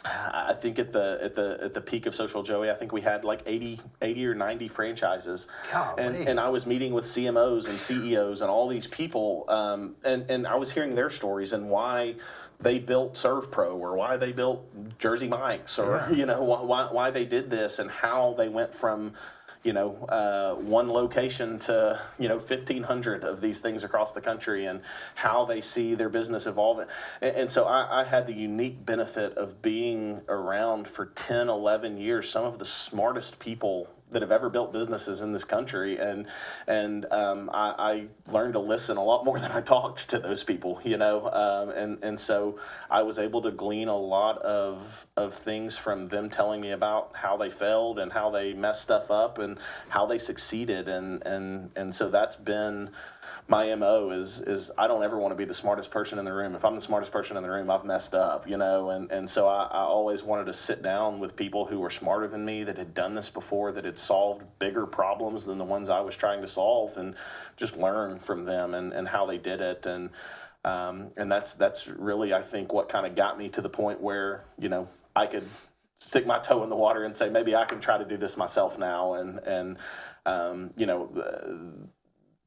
I think at the peak of Social Joey, I think we had like 80 or 90 franchises. And I was meeting with CMOs and CEOs and all these people, and I was hearing their stories and why they built ServPro, or why they built Jersey Mike's, or why they did this, and how they went from one location to 1,500 of these things across the country, and how they see their business evolving. And so I had the unique benefit of being around for 10, 11 years some of the smartest people that have ever built businesses in this country, and I learned to listen a lot more than I talked to those people, and so I was able to glean a lot of things from them telling me about how they failed and how they messed stuff up and how they succeeded, and so that's been my MO is I don't ever want to be the smartest person in the room. If I'm the smartest person in the room, I've messed up, and so I always wanted to sit down with people who were smarter than me, that had done this before, that had solved bigger problems than the ones I was trying to solve, and just learn from them and how they did it. And that's really, I think, what kind of got me to the point where, I could stick my toe in the water and say, maybe I can try to do this myself now. And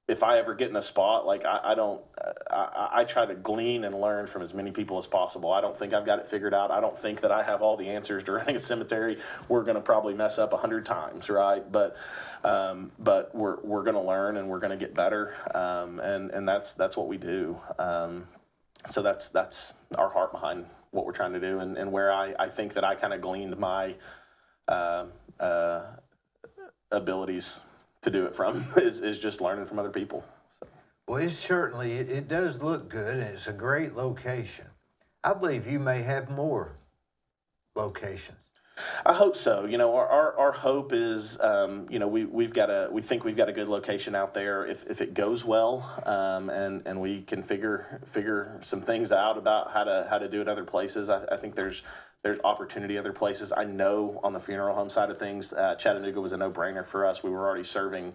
if I ever get in a spot, like I try to glean and learn from as many people as possible. I don't think I've got it figured out. I don't think that I have all the answers to running a cemetery. We're going to probably mess up 100 times, right? But we're going to learn, and we're going to get better, and that's what we do. So that's our heart behind what we're trying to do, and where I think that I kind of gleaned my abilities to do it from is just learning from other people. So. Well, it does look good, and it's a great location. I believe you may have more locations. I hope so. Our hope is, we think we've got a good location out there. If it goes well, and we can figure some things out about how to do it other places, I think there's opportunity other places. I know on the funeral home side of things, Chattanooga was a no-brainer for us. We were already serving,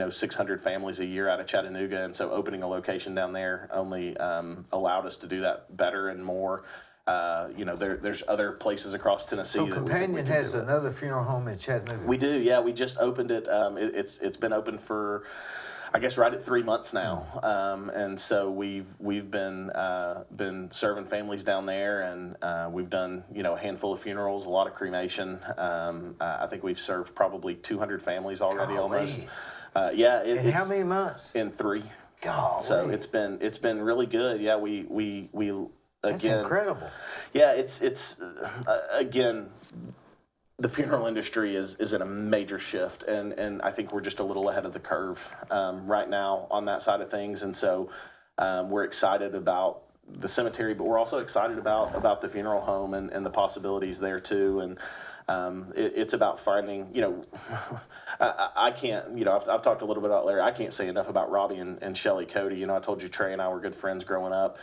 600 families a year out of Chattanooga, and so opening a location down there only allowed us to do that better and more. There's other places across Tennessee. So Companion has another funeral home in Chattanooga. We do, yeah. We just opened it. It's been open for, I guess, right at 3 months now, and so we've been serving families down there, and we've done a handful of funerals, a lot of cremation. I think we've served probably 200 families already. Golly. Almost. Yeah. In how many months? In 3. Golly. So it's been really good. Yeah, we That's again, incredible. Yeah, it's again, the funeral industry is in a major shift, and I think we're just a little ahead of the curve right now on that side of things, and so we're excited about the cemetery, but we're also excited about the funeral home and the possibilities there too, and it's about finding, I can't, I've talked a little bit about Larry. I can't say enough about Robbie and Shelley Cody. I told you Trey and I were good friends growing up.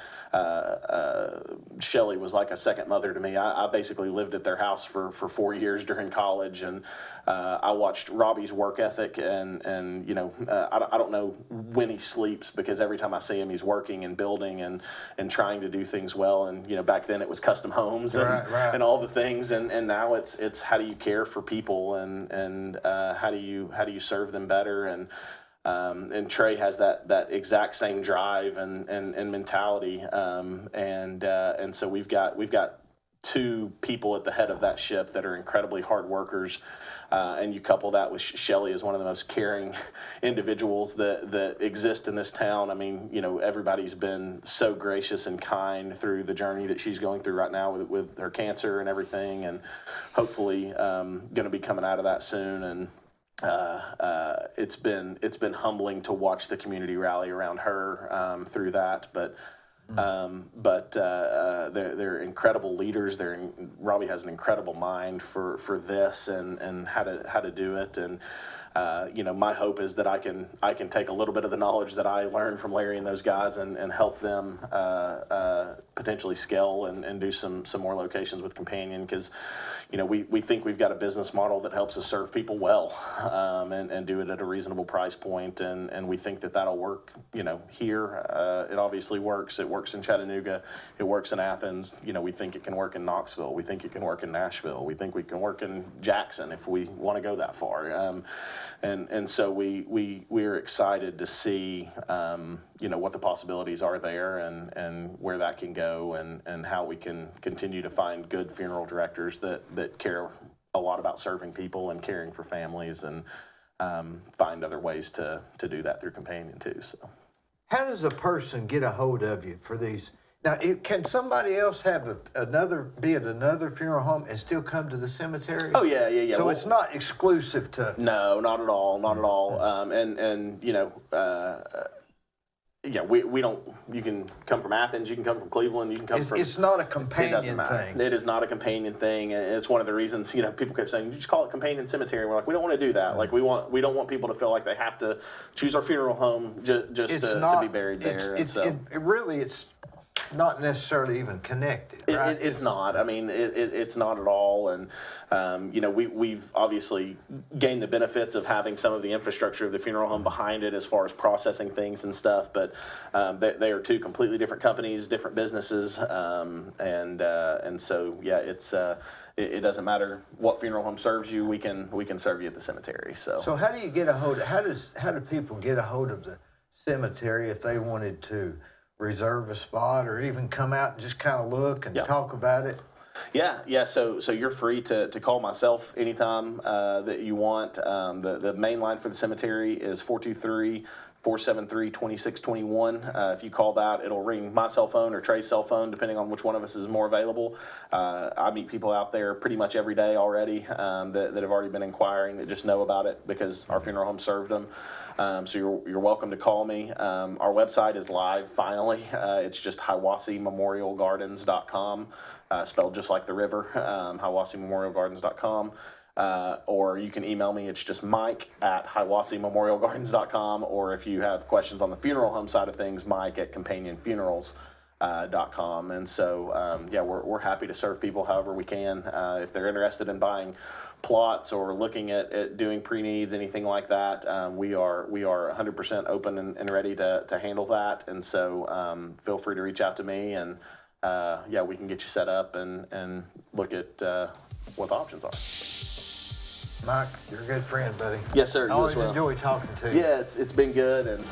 Shelley was like a second mother to me. I basically lived at their house for 4 years during college, and I watched Robbie's work ethic, and I don't know when he sleeps, because every time I see him, he's working and building and trying to do things well. And back then it was custom homes and all the things, and now it's how do you care for people, and how do you serve them better, and Trey has that exact same drive and mentality, and so we've got 2 people at the head of that ship that are incredibly hard workers, and you couple that with Shelley as one of the most caring individuals that exist in this town. I mean, everybody's been so gracious and kind through the journey that she's going through right now with her cancer and everything, and hopefully going to be coming out of that soon. And it's been humbling to watch the community rally around her through that, but they're incredible leaders. Robbie has an incredible mind for this and how to do it, and my hope is that I can take a little bit of the knowledge that I learned from Larry and those guys and help them potentially scale and do some more locations with Companion, because we think we've got a business model that helps us serve people well, and do it at a reasonable price point, and we think that'll work here. It obviously works. It works in Chattanooga. It works in Athens. We think it can work in Knoxville. We think it can work in Nashville. We think we can work in Jackson if we want to go that far. And so we're excited to see what the possibilities are there, and where that can go, and how we can continue to find good funeral directors that care a lot about serving people and caring for families, and find other ways to do that through Companion too. So, how does a person get a hold of you for these? Now, can somebody else have another funeral home and still come to the cemetery? Oh yeah. So Well, it's not exclusive to. no, not at all, not at all. And you know, yeah, we don't. You can come from Athens, you can come from Cleveland, you can come from. It's not a It doesn't companion matter. thing. It is not a companion thing, and it's one of the reasons, you know, people kept saying, "You just call it companion cemetery." We're like, we don't want to do that. Like, we don't want people to feel like they have to choose our funeral home just to be buried there. And so It's not necessarily even connected, right? it's not. I mean, it's not at all. And you know, we've obviously gained the benefits of having some of the infrastructure of the funeral home behind it as far as processing things and stuff. But they are two completely different companies, different businesses, and so yeah, it doesn't matter what funeral home serves you. We can serve you at the cemetery. So how do you get a hold? How do people get a hold of the cemetery if they wanted to reserve a spot or even come out and just kind of look and talk about it? Yeah. So you're free to call myself anytime that you want. The main line for the cemetery is 423-473-2621. If you call that, it'll ring my cell phone or Trey's cell phone, depending on which one of us is more available. I meet people out there pretty much every day already that have already been inquiring, that just know about it because our funeral home served them. So you're welcome to call me. Our website is live finally. It's just HiwasseeMemorialGardens.com, spelled just like the river, HiwasseeMemorialGardens.com. Or you can email me. It's just Mike@HiwasseeMemorialGardens.com. Or if you have questions on the funeral home side of things, Mike@CompanionFunerals.com. And so, yeah, we're happy to serve people however we can. If they're interested in buying plots or looking at doing pre-needs, anything like that, we are 100% open and ready to handle that. And so feel free to reach out to me, and yeah, we can get you set up and look at what the options are. Mike, you're a good friend, buddy. Yes, sir. I always enjoy talking to you. Yeah, it's been good. And